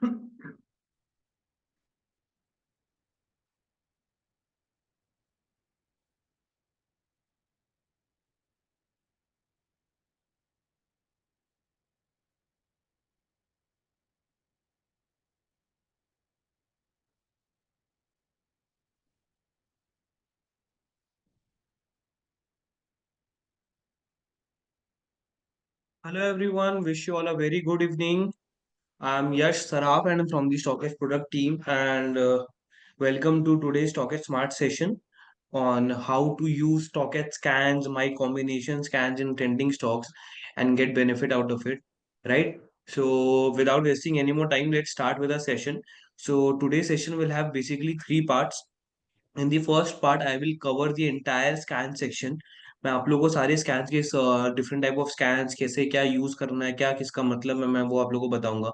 Hello everyone, wish you all a very good evening. I'm Yash Saraf and I'm from the StockX product team and welcome to today's StockX Smart session on how to use StockX scans, my combination scans in trending stocks and get benefit out of it, right? So without wasting any more time, let's start with our session. So today's session will have basically three parts. In the first part I will cover the entire scan section. मैं आप लोगों को सारे scans के different type of scans कैसे क्या use करना है क्या किसका मतलब है मैं वो आप लोगों को बताऊंगा.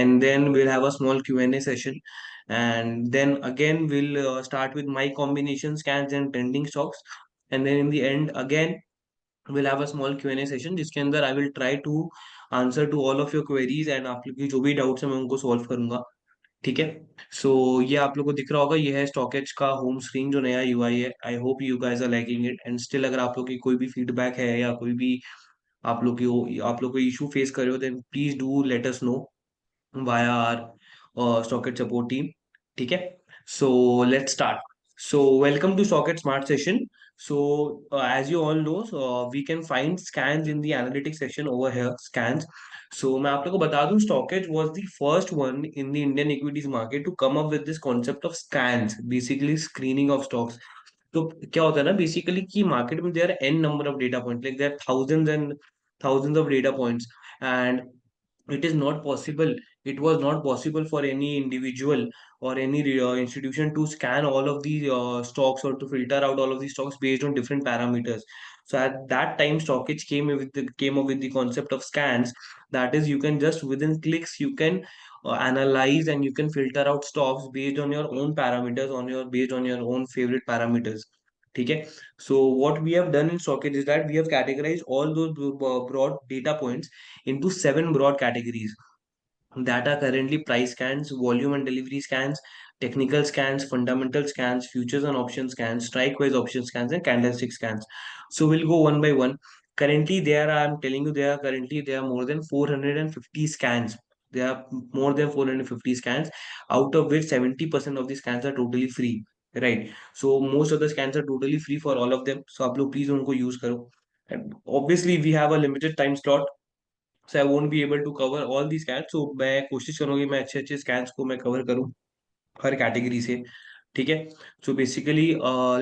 And then we'll have a small Q&A session, and then again we'll start with my combination scans and trending stocks, and then in the end again we'll have a small Q&A session जिसके अंदर I will try to answer to all of your queries and आप लोग की जो भी doubts है मैं उनको सॉल्व करूंगा. ठीक है. सो ये आप लोग को दिख रहा होगा, ये है स्टॉकेज का होम स्क्रीन जो नया यूआई है. I hope you guys are liking it and still अगर आप लोग की कोई भी फीडबैक है या कोई भी आप लोग को इशू फेस कर रहे हो then please do let us know via our Socket support team. ठीक है. So let's start. So welcome to Socket Smart Session. So as you all know, we can find scans in the analytics section over here. Scans. So मैं आप लोगों को बता दूं, Stockage was the first one in the Indian equities market to come up with this concept of scans, basically screening of stocks. तो क्या होता है ना बेसिकली कि मार्केट में there an number of data point, like there thousands and thousands of data points, and it is not possible it was not possible for any individual or any institution to scan all of these stocks or to filter out all of these stocks based on different parameters. So at that time stockage came up with the concept of scans. That is, you can just within clicks you can analyze and you can filter out stocks based on your own parameters, on your based on your own favorite parameters. ठीक है. So what we have done in stockage is that we have categorized all those broad data points into seven broad categories that are currently price scans, volume and delivery scans, technical scans, fundamental scans, futures and option scans, strike wise option scans, and candlestick scans. So we'll go one by one. Currently, I'm telling you, there are more than 450 scans. There are more than 450 scans, out of which 70% of the scans are totally free. Right. So most of the scans are totally free for all of them. So आप लोग please उनको use करो. And obviously, we have a limited time slot, so I won't be able to cover all the scan. सो मैं कोशिश करूंगी मैं अच्छे अच्छे स्कैन्स को मैं कवर करूं हर कैटेगरी से. ठीक है. So basically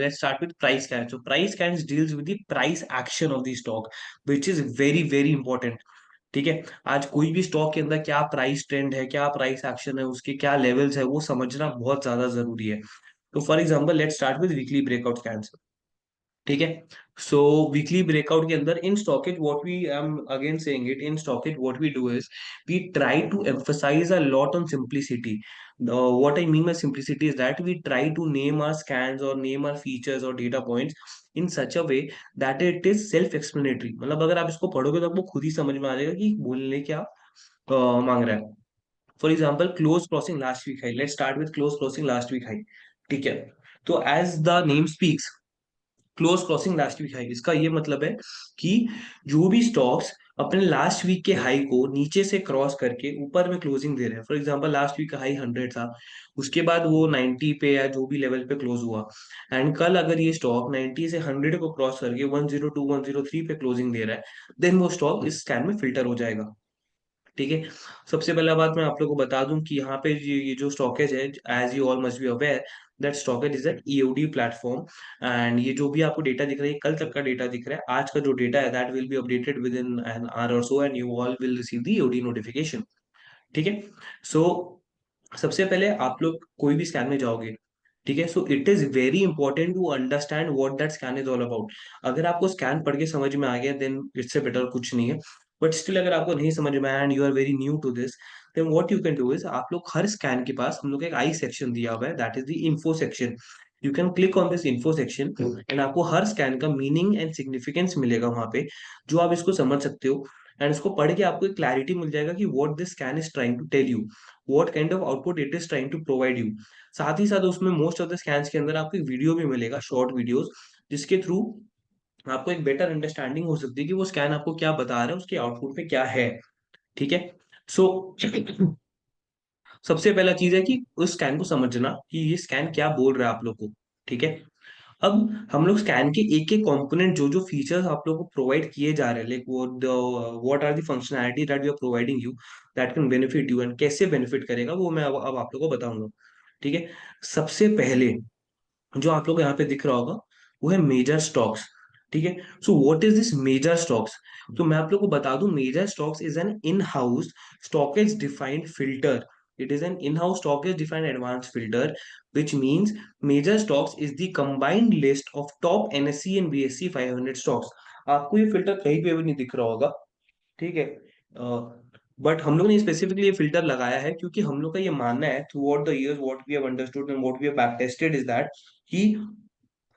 let's start with price scan. So price scans deals with the price action of the stock, which is very very important. ठीक है. आज कोई भी स्टॉक के अंदर क्या प्राइस ट्रेंड है, क्या प्राइस एक्शन है, उसके क्या लेवल्स है, वो समझना बहुत ज्यादा जरूरी है. तो for example let's start with weekly breakout scans. ठीक है. सो वीकली ब्रेकआउट के अंदर in StockEdge what we I am again saying it, in StockEdge what we do is we try to emphasize a lot on simplicity. What I mean by simplicity is that we try to name our scans or name our features or data points in such a way that it is self explanatory. मतलब अगर आप इसको पढ़ोगे तो आपको खुद ही समझ में आ जाएगा कि बोलने क्या मांग रहा है. For example close crossing last week high. Let's start with close crossing last week high. ठीक है. तो as the name speaks, close crossing last week high, इसका ये मतलब है कि जो भी स्टॉक्स अपने लास्ट वीक के हाई को नीचे से क्रॉस करके ऊपर में क्लोजिंग दे रहे हैं. फॉर एग्जांपल लास्ट वीक का हाई 100 था, उसके बाद वो 90 पे या जो भी लेवल पे क्लोज हुआ, एंड कल अगर ये स्टॉक 90 से 100 को क्रॉस करके 102 103 पे क्लोजिंग दे रहा है, देन वो स्टॉक इस स्कैन में फिल्टर हो जाएगा. ठीक है. सबसे पहला बात मैं आप लोगों को बता दूं कि यहाँ पे ये जो स्टॉकेज है, as you all must be aware that StockEdge is an EOD platform. And ये जो भी आपको डेटा दिख रहा है, कल तक का डेटा दिख रहा है, आज का जो डेटा है that will be updated within an hour और so, and you all will receive the EOD notification. ठीक है. सो सबसे पहले आप लोग कोई भी स्कैन में जाओगे. ठीक है. So it is very important to understand what that scan is all about. अगर आपको स्कैन पढ़ के समझ में आ गया देन इससे बेटर कुछ नहीं है. बट स्टिल अगर आपको नहीं समझ में आया and you are very new to this, then what you can do is आप लोग हर स्कैन के पास हम लोग एक आई सेक्शन दिया हुआ है, that is the info section. You can click on this info section and आपको हर स्कैन का मीनिंग एंड सिग्निफिकेंस मिलेगा वहां पे, जो आप इसको समझ सकते हो. एंड इसको पढ़ के आपको एक क्लैरिटी मिल जाएगा कि what this scan is trying to tell you. What kind of output it is trying to provide you. साथ ही साथ उसमें मोस्ट ऑफ द स्कैन्स के अंदर आपको एक वीडियो भी मिलेगा, शॉर्ट वीडियोस, जिसके थ्रू आपको एक बेटर अंडरस्टैंडिंग हो सकती है कि वो स्कैन आपको क्या बता रहा है, उसके आउटपुट में क्या है। ठीक है। सो सबसे पहला चीज है कि उस स्कैन को समझना कि ये स्कैन क्या बोल रहा है आप लोग को। ठीक है। अब हम लोग स्कैन के एक एक कंपोनेंट, जो जो फीचर्स आप लोग को प्रोवाइड किए जा रहे हैं, लाइक वो what are the functionality that we are providing you, that can benefit you, and कैसे बेनिफिट करेगा वो मैं अब आप लोग को बताऊंगा। ठीक है। सबसे पहले जो आप लोग को यहाँ पे दिख रहा होगा वो है मेजर स्टॉक्स। ठीक है। So what is this major stocks? तो मैं आप लोग को बता दूं, major stocks is an in house stockage defined filter. It is an in-house stockage defined advanced filter, which means major stocks is the combined list of top NSE and BSE 500 stocks. आपको ये filter कहीं पे भी नहीं दिख रहा होगा। ठीक है। बट हम लोग ने स्पेसिफिकली ये फिल्टर लगाया है क्योंकि हम लोग का ये मानना है, throughout the years what we have understood and what we have back tested is that, कि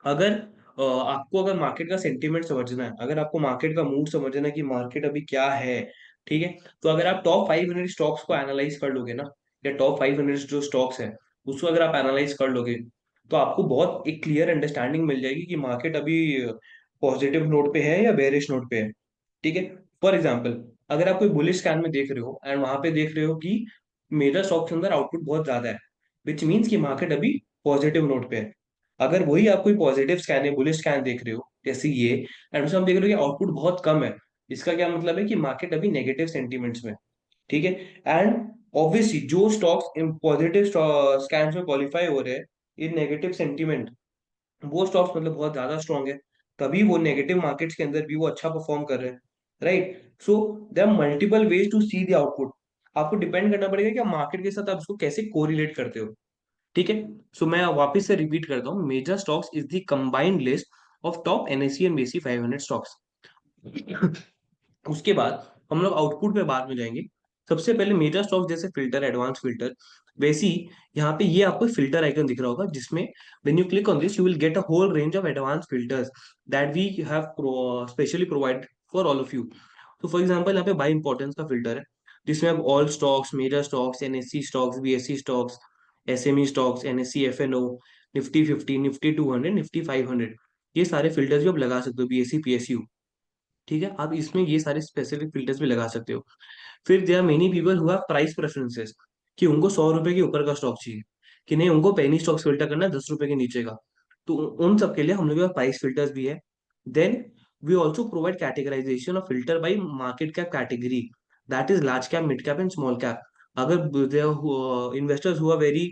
अगर आपको अगर मार्केट का सेंटीमेंट समझना है, अगर आपको मार्केट का मूड समझना है कि मार्केट अभी क्या है, ठीक है, तो अगर आप टॉप 500 स्टॉक्स को एनालाइज कर लोगे ना, या टॉप 500 जो स्टॉक्स है उसको अगर आप एनालाइज कर लोगे, तो आपको बहुत एक क्लियर अंडरस्टैंडिंग मिल जाएगी कि मार्केट अभी पॉजिटिव नोट पे है या बेरिश नोट पे है। ठीक है। फॉर एग्जाम्पल, अगर आप कोई बुलिश स्कैन में देख रहे हो एंड वहां पे देख रहे हो कि मेजर स्टॉक्स के अंदर आउटपुट बहुत ज्यादा है, विच मीन्स कि मार्केट अभी पॉजिटिव नोट पे है। अगर वही आप कोई पॉजिटिव स्कैन है, बुलिश स्कैन देख रहे हो जैसे ये, एंड उसमें हम देख रहे हो कि आउटपुट बहुत कम है, इसका क्या मतलब है कि मार्केट अभी नेगेटिव सेंटीमेंट्स में। ठीक है। एंड ऑब्वियसली जो स्टॉक्स इन पॉजिटिव स्कैन में क्वालिफाई हो रहे हैं इन नेगेटिव सेंटीमेंट, वो स्टॉक्स मतलब बहुत ज्यादा स्ट्रांग है, तभी वो नेगेटिव मार्केट्स के अंदर भी वो अच्छा परफॉर्म कर रहे हैं। Right. So there are multiple ways to see the output. आपको डिपेंड करना पड़ेगा कि आप मार्केट के साथ आप इसको कैसे कोरिलेट करते हो। ठीक है। सो मैं वापस से रिपीट करता हूँ, major stocks is the combined list of top NSE and BSE 500 stocks. उसके बाद हम लोग आउटपुट पे बाद में जाएंगे। सबसे पहले मेजर स्टॉक्स जैसे फिल्टर, एडवांस फिल्टर, वैसी यहाँ पे ये आपको फिल्टर आइकन दिख रहा होगा, जिसमें when you click on this you will get a whole range of advance filters that we have specially provide for all of you. तो फॉर एग्जांपल यहाँ पे बाय इंपॉर्टेंस का फिल्टर है, जिसमें आप all stocks, major stocks, NSC stocks, BSC stocks, SME stocks, NSC FNO, Nifty 50, Nifty 200, Nifty 500, ये सारे filters भी आप लगा सकते हो, बीएससी पीएसयू। ठीक है। आप इसमें ये सारे स्पेसिफिक फिल्टर्स भी लगा सकते हो। फिर there are many people who have price preferences, कि उनको 100 रुपए के ऊपर का स्टॉक चाहिए, कि नहीं उनको पेनी स्टॉक्स फिल्टर करना है 10 रुपए के नीचे का। तो उन सब के लिए हम लोग के पास प्राइस फिल्टर्स भी है। Then we also provide categorization of filter by market cap category, that is large cap, mid cap and small cap. अगर इन्वेस्टर्स हुआ वेरी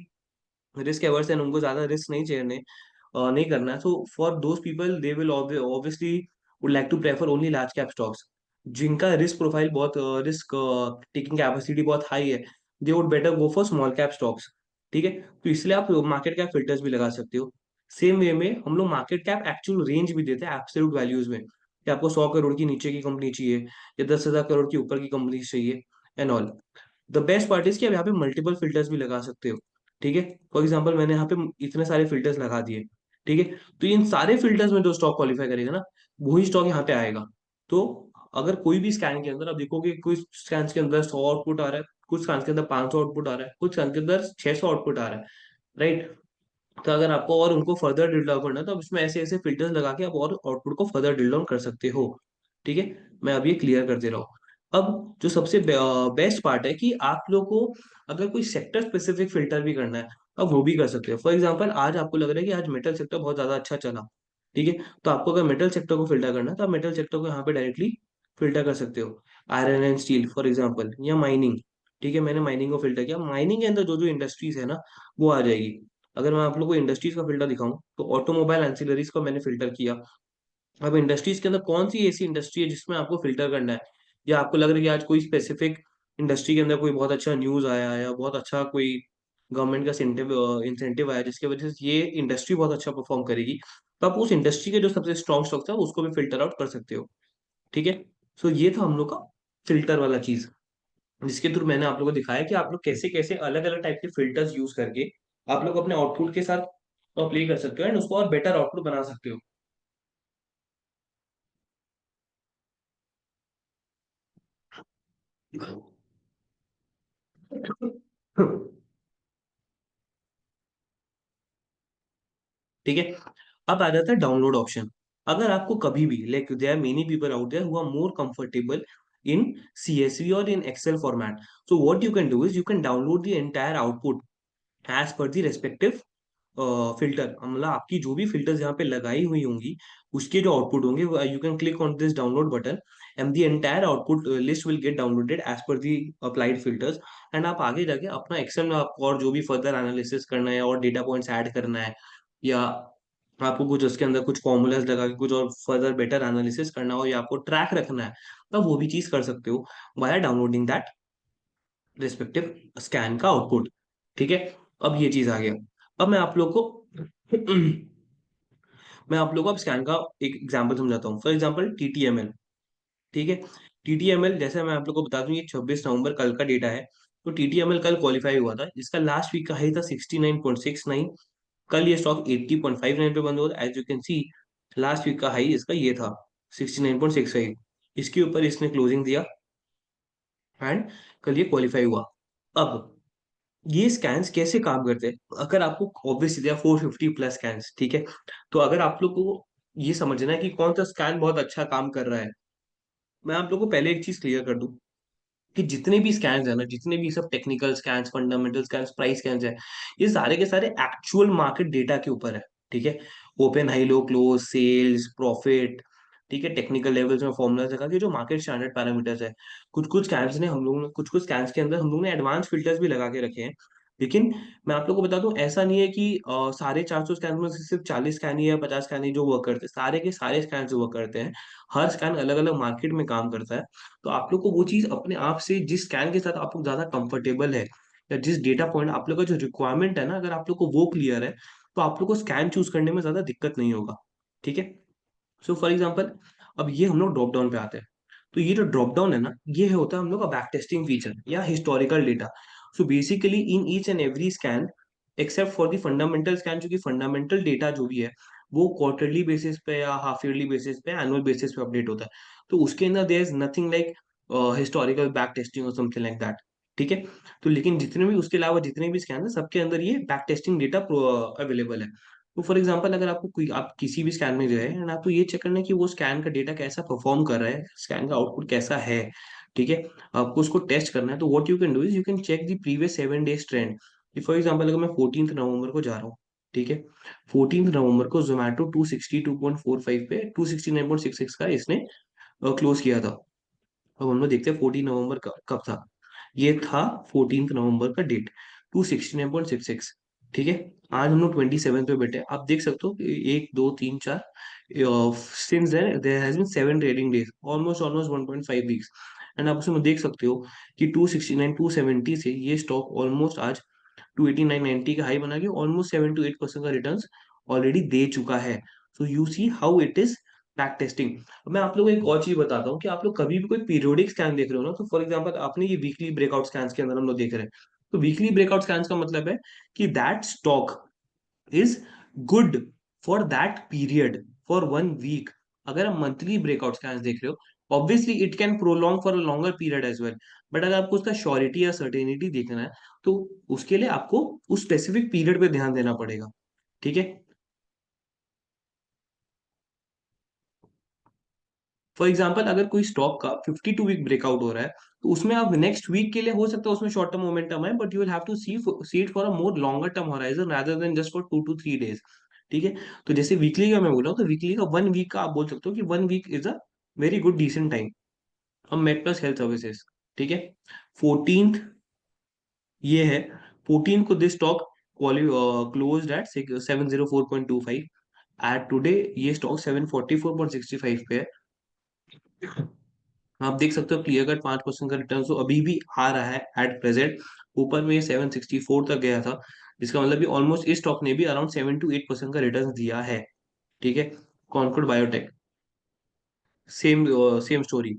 रिस्क एवर्स एंड उनको ज्यादा रिस्क नहीं चाहिए, नहीं करना है, so for those people they will obviously would like to prefer only large cap stocks, जिनका रिस्क प्रोफाइल बहुत, रिस्क टेकिंग कैपेसिटी बहुत हाई है, they would better go for small cap stocks. ठीक है। तो इसलिए आप मार्केट कैप फिल्टर्स भी लगा सकते हो। सेम वे में हम लोग मार्केट कैप एक्चुअल रेंज भी देते हैं एब्सोल्यूट वैल्यूज में, कि आपको 100 करोड़ की नीचे की कंपनी चाहिए या 10,000 करोड़ की ऊपर की कंपनी चाहिए, and all. The best part is कि आप यहाँ पे मल्टीपल फिल्टर्स भी लगा सकते हो। ठीक है। फॉर एग्जाम्पल मैंने यहाँ पे इतने सारे फिल्टर्स लगा दिए। ठीक है। तो इन सारे फिल्टर्स में जो स्टॉक क्वालिफाई करेगा ना, वही स्टॉक यहाँ पे आएगा। तो अगर कोई भी स्कैन के अंदर आप देखोगे, कुछ स्कैन के अंदर 100 आउटपुट आ रहा है, कुछ स्कैन के अंदर 500 आउटपुट आ रहा है, कुछ स्कैन के अंदर 600 आउटपुट आ रहा है। राइट। तो अगर आपको और उनको फर्दर ड्रिल डाउन करना है, तो आप इसमें ऐसे ऐसे फिल्टर्स लगा के आप और आउटपुट को फर्दर ड्रिल डाउन कर सकते हो। ठीक है। मैं अब ये क्लियर कर दे रहा हूँ। अब जो सबसे बेस्ट पार्ट है कि आप लोग को अगर कोई सेक्टर स्पेसिफिक फिल्टर भी करना है, आप वो भी कर सकते हो। फॉर एग्जाम्पल, आज आपको लग रहा है कि आज मेटल सेक्टर बहुत ज्यादा अच्छा चला। ठीक है। तो आपको अगर मेटल सेक्टर को फिल्टर करना है, तो आप मेटल सेक्टर को यहाँ पे डायरेक्टली फिल्टर कर सकते हो। Iron and steel for example, या माइनिंग। ठीक है। मैंने माइनिंग को फिल्टर किया, माइनिंग के अंदर जो जो इंडस्ट्रीज है ना, वो आ जाएगी। अगर मैं आप लोग को इंडस्ट्रीज का फिल्टर दिखाऊं, तो ऑटोमोबाइल एंसिलरीज को मैंने फिल्टर किया। अब इंडस्ट्रीज के अंदर कौन सी ऐसी इंडस्ट्री है जिसमें आपको फिल्टर करना है, या आपको लग रहा है कि आज कोई स्पेसिफिक इंडस्ट्री के अंदर कोई बहुत अच्छा न्यूज आया है, या बहुत अच्छा कोई गवर्नमेंट का इंसेंटिव आया जिसकी वजह से ये इंडस्ट्री बहुत अच्छा परफॉर्म करेगी, तो आप उस इंडस्ट्री के जो सबसे स्ट्रॉन्ग स्टॉक्स है उसको भी फिल्टर आउट कर सकते हो। ठीक है। सो ये था हम लोग का फिल्टर वाला चीज, जिसके थ्रू मैंने आप लोगों को दिखाया कि आप लोग कैसे कैसे अलग अलग टाइप के फिल्टर्स यूज करके आप लोग अपने आउटपुट के साथ प्ले कर सकते हो एंड उसको और बेटर आउटपुट बना सकते हो। ठीक है। अब आ जाता है डाउनलोड ऑप्शन। अगर आपको कभी भी, like there are many people out there who are more comfortable in CSV और in excel format, so what you can do is you can download the entire output as per the respective filter. मतलब आपकी जो भी filters यहाँ पे लगाई हुई होंगी, उसके जो आउटपुट होंगे, you can click on this download button and the entire output list will get downloaded as per the applied filters. And आप आगे जाके अपना एक्सेल में आपको और जो भी फर्दर एनालिसिस करना है और डेटा पॉइंट्स ऐड करना है, या आपको कुछ उसके अंदर कुछ फॉर्मूलाज लगा के कुछ और फर्दर बेटर एनालिसिस करना हो, या आपको ट्रैक रखना है, तब वो भी चीज कर सकते हो by downloading that respective scan का आउटपुट। ठीक है। अब ये चीज आ गया। अब मैं आप लोग को अब स्कैन का एक एग्जांपल समझाता हूँ। For example TTML। ठीक है। TTML जैसे मैं आप लोग को बता दूं, ये 26 नवंबर कल का डेटा है। तो TTML कल क्वालिफाई हुआ था, इसका लास्ट वीक का हाई था 69.69। कल ये स्टॉक 80.59 पे बंद हुआ था। As you can see, last week का हाई इसका ये था 69.65। इसके ऊपर इसने क्लोजिंग दिया एंड कल ये क्वालिफाई हुआ। अब ये स्कैन्स कैसे काम करते हैं, अगर आपको ऑब्वियसली 450 प्लस स्कैन्स, ठीक है। तो अगर आप लोग को ये समझना है कि कौन सा स्कैन बहुत अच्छा काम कर रहा है, मैं आप लोग को पहले एक चीज क्लियर कर दूं कि जितने भी स्कैन्स है ना, जितने भी सब technical scans, fundamental scans, price scans है, ये सारे के सारे एक्चुअल मार्केट डेटा के ऊपर है। ठीक है। ओपन, हाई, लो, क्लोज, सेल्स, प्रॉफिट, ठीक है, टेक्निकल लेवल्स में फॉर्मुला लगा के जो मार्केट स्टैंडर्ड पैरामीटर्स है। कुछ कुछ स्कैन्स ने हम लोगों ने कुछ कुछ स्कैन्स के अंदर हम लोगों ने एडवांस फिल्टर्स भी लगा के रखे हैं। लेकिन मैं आप लोग को बता दूं, ऐसा नहीं है कि सारे 400 स्कैन में से सिर्फ 40 स्कैन ही या 50 स्कैन ही जो वर्क करते हैं, सारे के सारे स्कैन जो वर्क करते हैं। हर स्कैन अलग अलग मार्केट में काम करता है। तो आप लोग को वो चीज अपने आप से, जिस स्कैन के साथ आप लोग ज्यादा कंफर्टेबल है, या जिस डेटा पॉइंट आप लोग का जो रिक्वायरमेंट है ना, अगर आप लोग को वो क्लियर है, तो आप लोग को स्कैन चूज करने में ज्यादा दिक्कत नहीं होगा। ठीक है। सो फॉर एग्जाम्पल, अब ये हम लोग ड्रॉप डाउन पे आते हैं। तो ये जो ड्रॉप डाउन है ना, ये होता है हम लोग का बैक टेस्टिंग फीचर या historical data. So basically in each and every scan except for the fundamental scan, क्योंकि फंडामेंटल डेटा जो भी है वो क्वार्टरली बेसिस पे या हाफ ईयरली बेसिस पे, एनुअल बेसिस पे अपडेट होता है। तो उसके अंदर there is nothing like historical back testing और समथिंग लाइक दैट। ठीक है। तो लेकिन जितने भी उसके अलावा जितने भी स्कैन है, सबके अंदर ये बैक टेस्टिंग डेटा अवेलेबल है। तो फॉर एग्जाम्पल, अगर आपको कोई, आप किसी भी स्कैन में गए एंड आपको ये चेक करना है कि वो स्कैन का डेटा कैसा परफॉर्म कर रहा है, स्कैन का आउटपुट कैसा है, ठीक है, आपको उसको टेस्ट करना है, तो what you can do is you can check the previous 7 days trend. For example, अगर मैं 14 नवंबर को जा रहा हूँ, ठीक है, 14 नवंबर को जोमेटो 262.45 पे 269.66 का इसने क्लोज किया था। अब हम लोग देखते हैं 14 नवंबर का कब था। ये था 14 नवंबर का डेट, 269.66। ठीक है। आज हम लोग 27 पे बैठे हैं। आप देख सकते हो कि 1 2 3 4, since there has been 7 trading days, almost almost 1.5 weeks. And आप उसमें देख सकते हो कि 269 270 से ये स्टॉक ऑलमोस्ट आज 289.90 का हाई बना के ऑलमोस्ट 7 to 8% का रिटर्न ऑलरेडी दे चुका है। So you see how it is back testing. मैं आप लोगों को एक और चीज बताता हूँ कि आप लोग कभी भी कोई पीरियोडिक स्कैन देख रहे हो ना, तो फॉर एग्जांपल आपने ये वीकली ब्रेकआउट स्कैन्स के अंदर हम लोग देख रहे हैं। तो वीकली ब्रेकआउट स्कैन्स का मतलब है कि that stock is good for that period, for 1 week. अगर आप मंथली ब्रेकआउट स्कैन्स देख रहे हो, obviously it can prolong for a longer period as well. But अगर आपको उसका श्योरिटी या सर्टेनिटी देखना है, तो उसके लिए आपको उस स्पेसिफिक पीरियड पे ध्यान देना पड़ेगा। ठीक है। फॉर एग्जाम्पल, अगर कोई स्टॉक का 52 वीक ब्रेकआउट हो रहा है, तो उसमें आप नेक्स्ट वीक के लिए हो सकता है उसमें शॉर्ट टर्म मोमेंटम है, but you will have to see it for a more longer term horizon rather than just for 2 to 3 days. ठीक है। तो जैसे वीकली का मैं बोल रहा हूँ, तो वीकली का 1 वीक का आप बोल सकते हो कि 1 week is a very good decent time. अब मेट प्लस हेल्थ सर्विसेज, ठीक है, 14th ये है। 14 को this stock closed at 704.25। At today ये स्टॉक 744.65 पे है। आप देख सकते हो क्लियर कट 5% का रिटर्न तो अभी भी आ रहा है एट प्रेजेंट। ऊपर में 764 तक गया था, जिसका मतलब भी ऑलमोस्ट इस स्टॉक ने भी अराउंड 7 to 8% का रिटर्न दिया है। ठीक है। Concord biotech, same same story.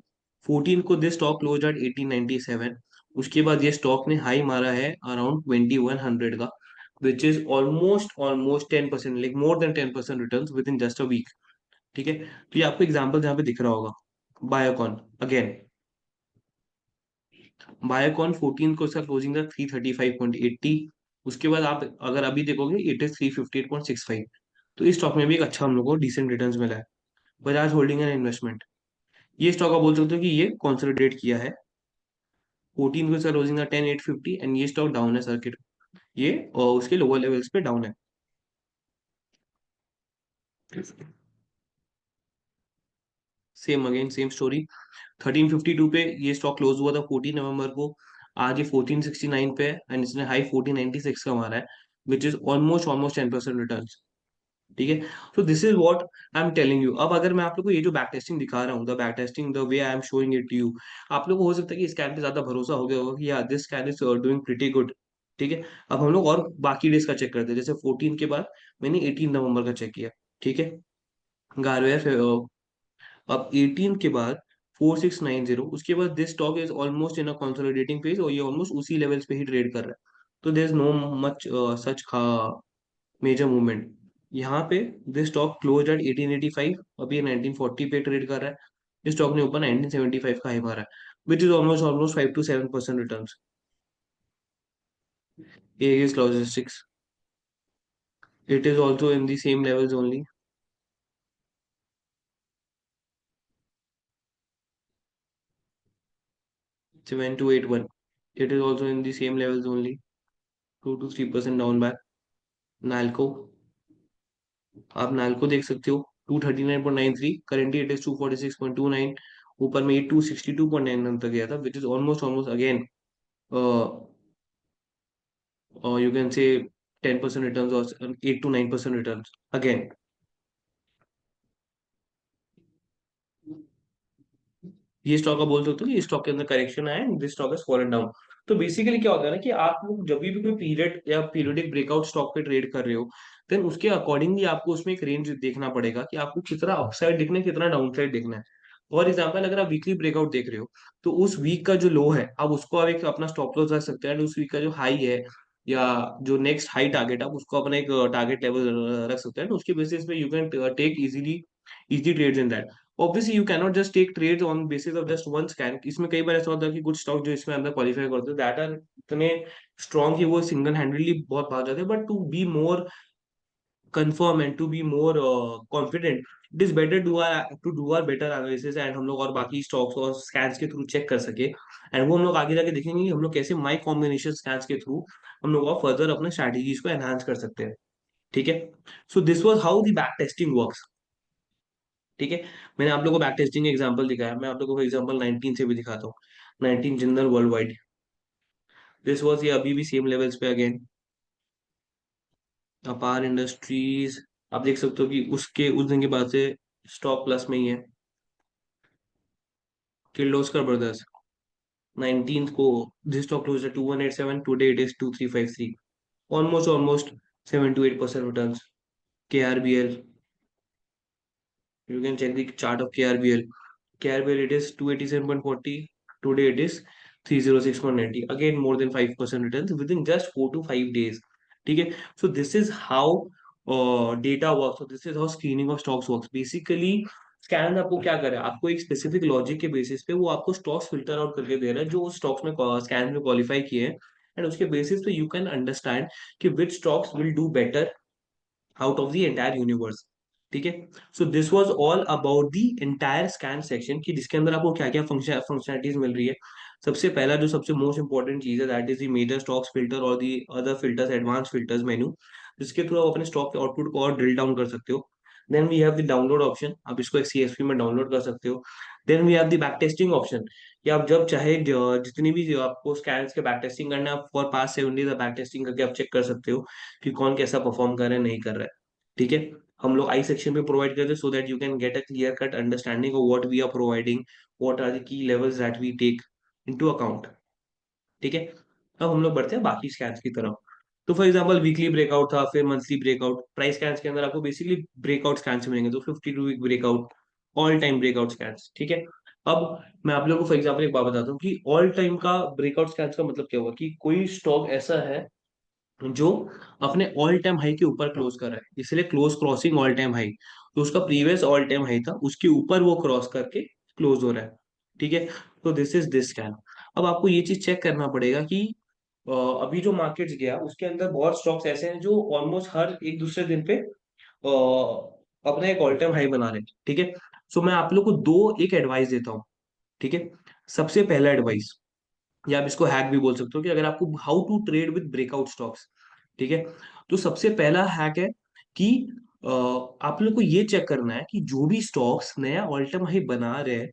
14 को दिस स्टॉक क्लोज एट 1897। उसके बाद ये स्टॉक ने हाई मारा है अराउंड 2100 का, which is almost almost 10%, like more than 10% return within just a week. ठीक है। तो ये आपको एग्जाम्पल यहाँ पे दिख रहा होगा। बायोकॉन अगेन, बायोकॉन 14 को इसका क्लोजिंग था 335.80। उसके बाद आप अगर अभी देखोगे इट इज 358.65। तो इस स्टॉक में भी एक अच्छा हम लोग को डिसेंट रिटर्न्स मिला है। बजाज होल्डिंग एंड इन्वेस्टमेंट, ये स्टॉक आप बोल सकते हो कि ये कंसोलिडेट किया है। 14 को इसका क्लोजिंग था 10,850 एंड ये स्टॉक डाउन है सर्किट, ये उसके लोअर लेवल्स पे डाउन है। सेम अगेन सेम स्टोरी, 1352 पे ये स्टॉक क्लोज हुआ था 14 नवंबर को। आज ये 1469 पे है एंड इसने हाई 1496 का मारा है, which is almost almost 10% return. ठीक है। So this is what I am telling you. अब अगर मैं आप लोग को ये जो बैक टेस्टिंग दिखा रहा हूँ, the back testing the way I am showing it to you, आप लोग को हो सकता है कि स्कैन पे ज्यादा भरोसा हो गया होगा कि यार this scan is doing pretty good. ठीक है। अब हम लोग और बाकी डेज का चेक करते हैं, जैसे 14 के बाद मैंने 18 नवंबर का चेक किया। ठीक है। गारवेयर, अब 18 के बाद 4690, उसके बाद this stock is almost in a consolidating phase और ये ऑलमोस्ट उसी लेवल्स पे ही ट्रेड कर रहा है। तो there is no much such major movement यहाँ पे। दिस स्टॉक क्लोज एट 1885, अभी ये 1940 पे ट्रेड कर रहा है। इस स्टॉक ने ऊपर 1975 का हाई मारा है, which is almost almost 5 to 7% return. As logistics, it is also in the same levels only. 7281, it is also in the same levels only, 2 to 3% down by NALCO. आप नाल्को देख सकते हो 239.93, करेंटली इट इज 246.29। ऊपर में ये 262.91 तक गया था, विच is almost almost again you can say 10% return और 8 to 9% रिटर्न अगेन। ये स्टॉक आप बोल सकते हो कि इस स्टॉक के अंदर करेक्शन आया and this stock is fallen down. तो बेसिकली क्या होता है ना कि आप लोग जब भी कोई पीरियड या पीरियडिक ब्रेकआउट स्टॉक पे ट्रेड कर रहे हो, देन उसके अकॉर्डिंगली आपको उसमें एक रेंज देखना पड़ेगा कि आपको कितना अपसाइड दिखना है, कितना डाउन साइड दिखना है। फॉर एग्जाम्पल अगर आप वीकली ब्रेकआउट देख रहे हो, तो उस वीक का जो लो है आप उसको आप एक अपना स्टॉप लॉस रख सकते हैं, एंड उस वीक का जो हाई है या जो नेक्स्ट हाई टारगेट आप उसको अपना एक टारगेट लेवल रख सकते हैं, तो उसके बेसिस पे you can take easily easy trades in that. Obviously you cannot just take trades on basis of just one scan. इसमें कई बार ऐसा होता है कि कुछ स्टॉक जो इसमें अंदर क्वालिफाई करते हैं दैट आर इतने स्ट्रॉन्ग कि वो सिंगल हैंडली बहुत भाग जाते हैं, but to be more confirm and to be more confident, it is better to do our better analysis and हम लोग और बाकी स्टॉक्स और स्कैन्स के थ्रू चेक कर सके। एंड वो हम लोग आगे जाके देखेंगे कि हम लोग कैसे माई कॉम्बिनेशन स्कैन्स के थ्रू हम लोग और फर्दर अपने स्ट्रैटेजीज को एनहांस कर सकते हैं। ठीक है। So this was how the back testing works. ठीक है। मैंने आप लोगों को बैक टेस्टिंग एग्जांपल दिखाया, मैं आप लोगों को एग्जांपल 19 से भी दिखाता हूँ। 19 Jindal world wide, this was ये अभी भी सेम लेवल्स पे अगेन। अपार इंडस्ट्रीज, आप देख सकते हो कि उसके उस दिन के बाद से स्टॉक प्लस में ही है। किर्लोस्कर ब्रदर्स 19th को this stock close 2187, today it is 2353, almost almost 7 to 8% returns. KRBL, you can check the chart of KRBL. KRBL it is 287.40, today it is 306.90, again more than 5% returns within just 4 to 5 days। ठीक है। so this is how data works, so this is how screening of stocks works basically। Scan आपको क्या करे, आपको एक specific logic के basis पे वो आपको स्टॉक्स फिल्टर आउट करके दे रहा है जो उस स्टॉक्स में स्कैन में क्वालिफाई किए हैं, एंड उसके बेसिस पे यू कैन अंडरस्टैंड कि which stocks will do better out of the entire universe. ठीक है। So this was all about the entire scan section की जिसके अंदर आपको क्या क्या फंक्शनलिटीज मिल रही है। सबसे पहला जो सबसे मोस्ट इंपॉर्टेंट चीज है that is the major stocks filter और the other filters, advance filters menu, जिसके थ्रू आप अपने स्टॉक के आउटपुट को और ड्रिल डाउन कर सकते हो। Then we have the download option, आप इसको एक CSV में डाउनलोड कर सकते हो। Then we have the back testing option, कि आप जब चाहे जितनी भी जो आपको स्कैन्स के बैक टेस्टिंग करना है, आप for past 7 days back testing करके आप चेक कर सकते हो कि कौन कैसा परफॉर्म कर रहा है नहीं कर रहा है। ठीक है। हम लोग आई सेक्शन पे प्रोवाइड करते हैं so that you can get a clear cut understanding of what we are providing, what are the key levels that we take into account. ठीक है। अब हम लोग बढ़ते हैं बाकी स्कैन्स की तरफ। तो फॉर एग्जांपल वीकली ब्रेकआउट था, फिर मंथली ब्रेकआउट, प्राइस स्कैन्स के अंदर आपको बेसिकली ब्रेकआउट स्कैन्स मिलेंगे, तो 52 week breakout, all time breakout scans. ठीक है। अब मैं आप लोगों को फॉर एग्जांपल एक बात बताता हूँ कि ऑल टाइम का ब्रेकआउट स्कैन्स का मतलब क्या हुआ, कि कोई स्टॉक ऐसा है जो अपने ऑल टाइम हाई के ऊपर क्लोज कर रहा है, इसलिए close crossing all time high, तो उसका प्रीवियस ऑल टाइम हाई था उसके ऊपर वो क्रॉस करके क्लोज हो रहा है। ठीक है। तो दिस इज दिस स्कैन। अब आपको ये चीज चेक करना पड़ेगा कि अभी जो मार्केट्स गया उसके अंदर बहुत स्टॉक्स ऐसे हैं जो ऑलमोस्ट हर एक दूसरे दिन पे अपना एक ऑल टाइम हाई बना रहे हैं, ठीक है। सो मैं आप लोग को दो एक एडवाइस देता हूँ, ठीक है। सबसे पहला एडवाइस, या आप इसको हैक भी बोल सकते हो, कि अगर आपको how to trade with breakout stocks, ठीक है। तो सबसे पहला हैक है कि आप लोग को ये चेक करना है कि जो भी स्टॉक्स नया ऑल टाइम हाई बना रहे हैं,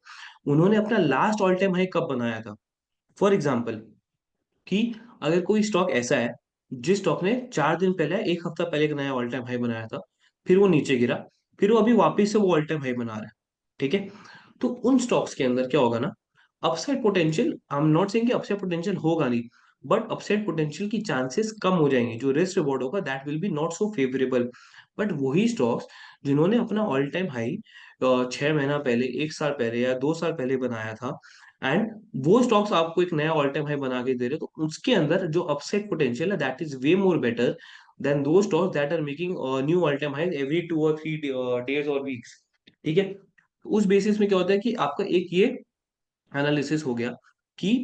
उन्होंने अपना लास्ट ऑल टाइम हाई कब बनाया था। फॉर एग्जाम्पल, कि अगर कोई स्टॉक ऐसा है जिस स्टॉक ने 4 दिन पहले, एक हफ्ता पहले एक नया ऑल टाइम हाई बनाया था, फिर वो नीचे गिरा, फिर वो अभी वापस से वो ऑल टाइम हाई बना रहा है, ठीक है। तो उन स्टॉक्स के अंदर क्या होगा ना, upside potential, I am not saying कि अपसाइड पोटेंशियल होगा नहीं, बट अपसाइड पोटेंशियल की चांसेस कम हो जाएंगे, जो रिस्क रिवॉर्ड होगा that will B not so favourable. But वही स्टॉक्स जिन्होंने अपना ऑल टाइम हाई 6 महीना पहले, 1 साल पहले या 2 साल पहले बनाया था, एंड वो स्टॉक्स आपको एक नया ऑल टाइम हाई बना के दे रहे, तो उसके अंदर जो अपसाइड पोटेंशियल है that is way more better than those stocks that are making new all time high every 2 और 3 डेज और वीक्स, ठीक है। उस बेसिस में क्या होता है कि आपका एक ये एनालिसिस हो गया कि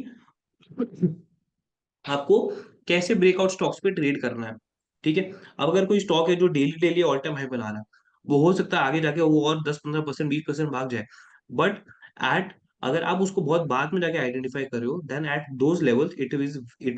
आपको कैसे ब्रेकआउट स्टॉक्स पे ट्रेड करना है, ठीक है। अब अगर कोई स्टॉक है जो daily daily all time high बना रहा है, वो हो सकता है आगे जाके वो और 10-15%, 20% भाग जाए, बट एट अगर आप उसको बहुत बाद में जाके आइडेंटिफाई कर रहे हो, then at those levels it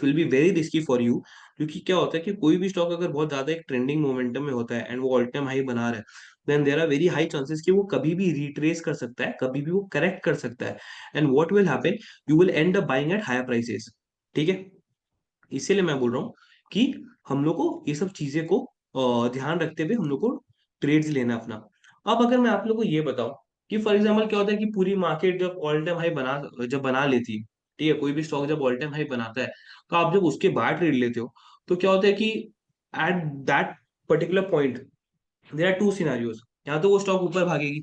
will be very risky for you. क्योंकि क्या होता है कि कोई भी स्टॉक अगर बहुत ज्यादा एक ट्रेंडिंग मोमेंटम में होता है एंड वो ऑल टाइम हाई बना रहा है, then there are very high chances कि वो कभी भी रिट्रेस कर सकता है, कभी भी वो करेक्ट कर सकता है, and what will happen, you will end up buying at higher prices, ठीक है। इसीलिए मैं बोल रहा हूँ कि हम लोग को ये सब चीजें को ध्यान रखते हुए हम लोग को ट्रेड्स लेना अपना। अब अगर मैं आप लोग को ये बताऊं कि फॉर एग्जांपल क्या होता है कि पूरी मार्केट जब ऑल टाइम हाई बना लेती है, ठीक है, कोई भी स्टॉक जब ऑल टाइम हाई बनाता है, तो आप जब उसके बाद ट्रेड लेते हो, तो क्या होता है कि at that particular point there are two scenarios, या तो वो स्टॉक ऊपर भागेगी,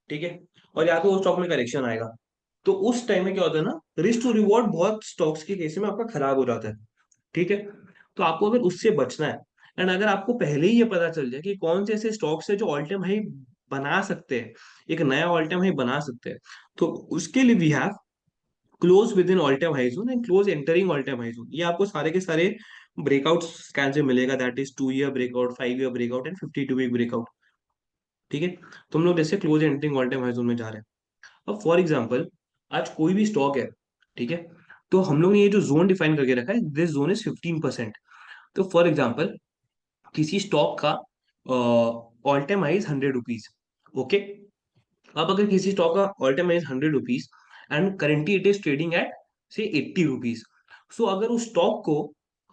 ठीक है, और या तो वो स्टॉक में करेक्शन आएगा। तो उस टाइम में क्या होता है ना, रिस्क टू रिवॉर्ड बहुत स्टॉक्स के केस में आपका खराब हो जाता है, ठीक है। तो आपको अगर उससे बचना है, एंड अगर आपको पहले ही ये पता चल जाए कि कौन से ऐसे स्टॉक्स है जो ऑल टाइम हाई बना सकते हैं, एक नया ऑल टाइम हाई बना सकते हैं, तो उसके लिए we have close within all time high zone and close entering all time high zone. ये आपको सारे के सारे ब्रेकआउट स्कैन से मिलेगा, that is 2 year breakout, 5 year breakout and 52 week breakout, ठीक है। तुम लोग जैसे close entering all time high zone में जा रहे हैं। अब फॉर एग्जाम्पल, आज कोई भी स्टॉक है, ठीक है, तो हम लोग ने ये जो जोन डिफाइन करके रखा है, दिस जोन इज 15%। तो फॉर एग्जाम्पल, किसी स्टॉक का all time high 100 rupees, okay. अब अगर किसी स्टॉक का all time high 100 rupees and currently it is trading eight से 80 रुपीज, सो अगर उस स्टॉक को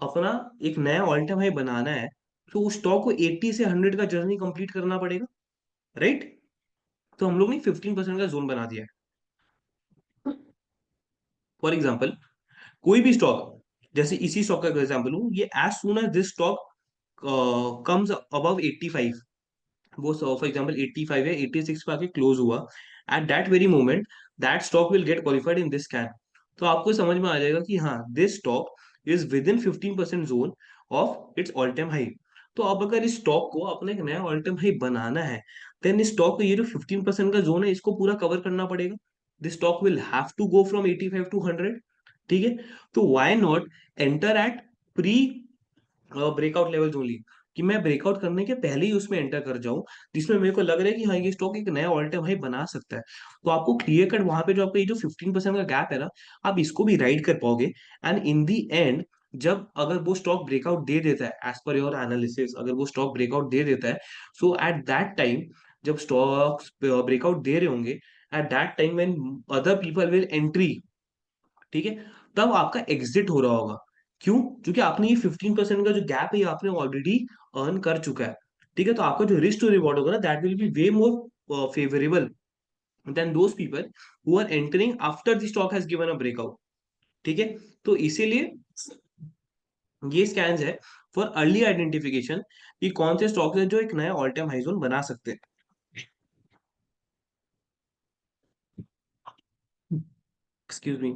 अपना एक नया ऑल टाइम हाई बनाना है, तो उस स्टॉक को 80 से 100 का जर्नी कंप्लीट करना पड़ेगा, राइट। तो हम लोग ने 15% का जोन बना दिया है। फॉर एग्जाम्पल, कोई भी स्टॉक, जैसे इसी स्टॉक का एग्जाम्पल लूं, ये as soon as this stock comes above 85, वो फॉर एग्जाम्पल 85 है, 86 पे आके क्लोज हुआ, eight that very moment that stock will get qualified in this scan. तो आपको समझ में आ जाएगा कि हाँ, this stock is with in 15% zone of its all time high. तो अब अगर इस स्टॉक को अपने एक नया ऑल टाइम हाई बनाना है, देन इस स्टॉक को ये जो 15% का जोन है इसको पूरा कवर करना पड़ेगा। This stock will have to go from 85 to 100, ठीक है। तो why not enter at pre breakout level only, कि मैं ब्रेकआउट करने के पहले ही उसमें एंटर कर जाऊं, जिसमें मेरे को लग रहा है कि हाँ, ये स्टॉक एक नया ऑल टाइम हाई बना सकता है। तो आपको क्लियर कट वहां पे जो आपका ये जो 15% का गैप है ना, आप इसको भी राइड कर पाओगे। एंड इन दी एंड, जब अगर वो स्टॉक ब्रेकआउट दे देता है एज पर योर एनालिसिस, अगर वो स्टॉक ब्रेकआउट दे देता है, सो एट दैट टाइम, जब स्टॉक्स ब्रेकआउट दे रहे होंगे, at that time when other people will entry, ठीक है, तब आपका एग्जिट हो रहा होगा। क्यों? क्योंकि आपने ये 15% का जो गैप है ये आपने ऑलरेडी अर्न कर चुका है, ठीक है। तो आपका जो रिस्क टू रिवॉर्ड होगा ना, that will be way more favourable than those people who are entering after the stock has given a breakout, ठीक है। तो इसीलिए ये स्कैन्स है फॉर अर्ली आइडेंटिफिकेशन कि कौन से स्टॉक्स है जो एक नया ऑल टाइम हाई जोन बना सकते हैं। Excuse me.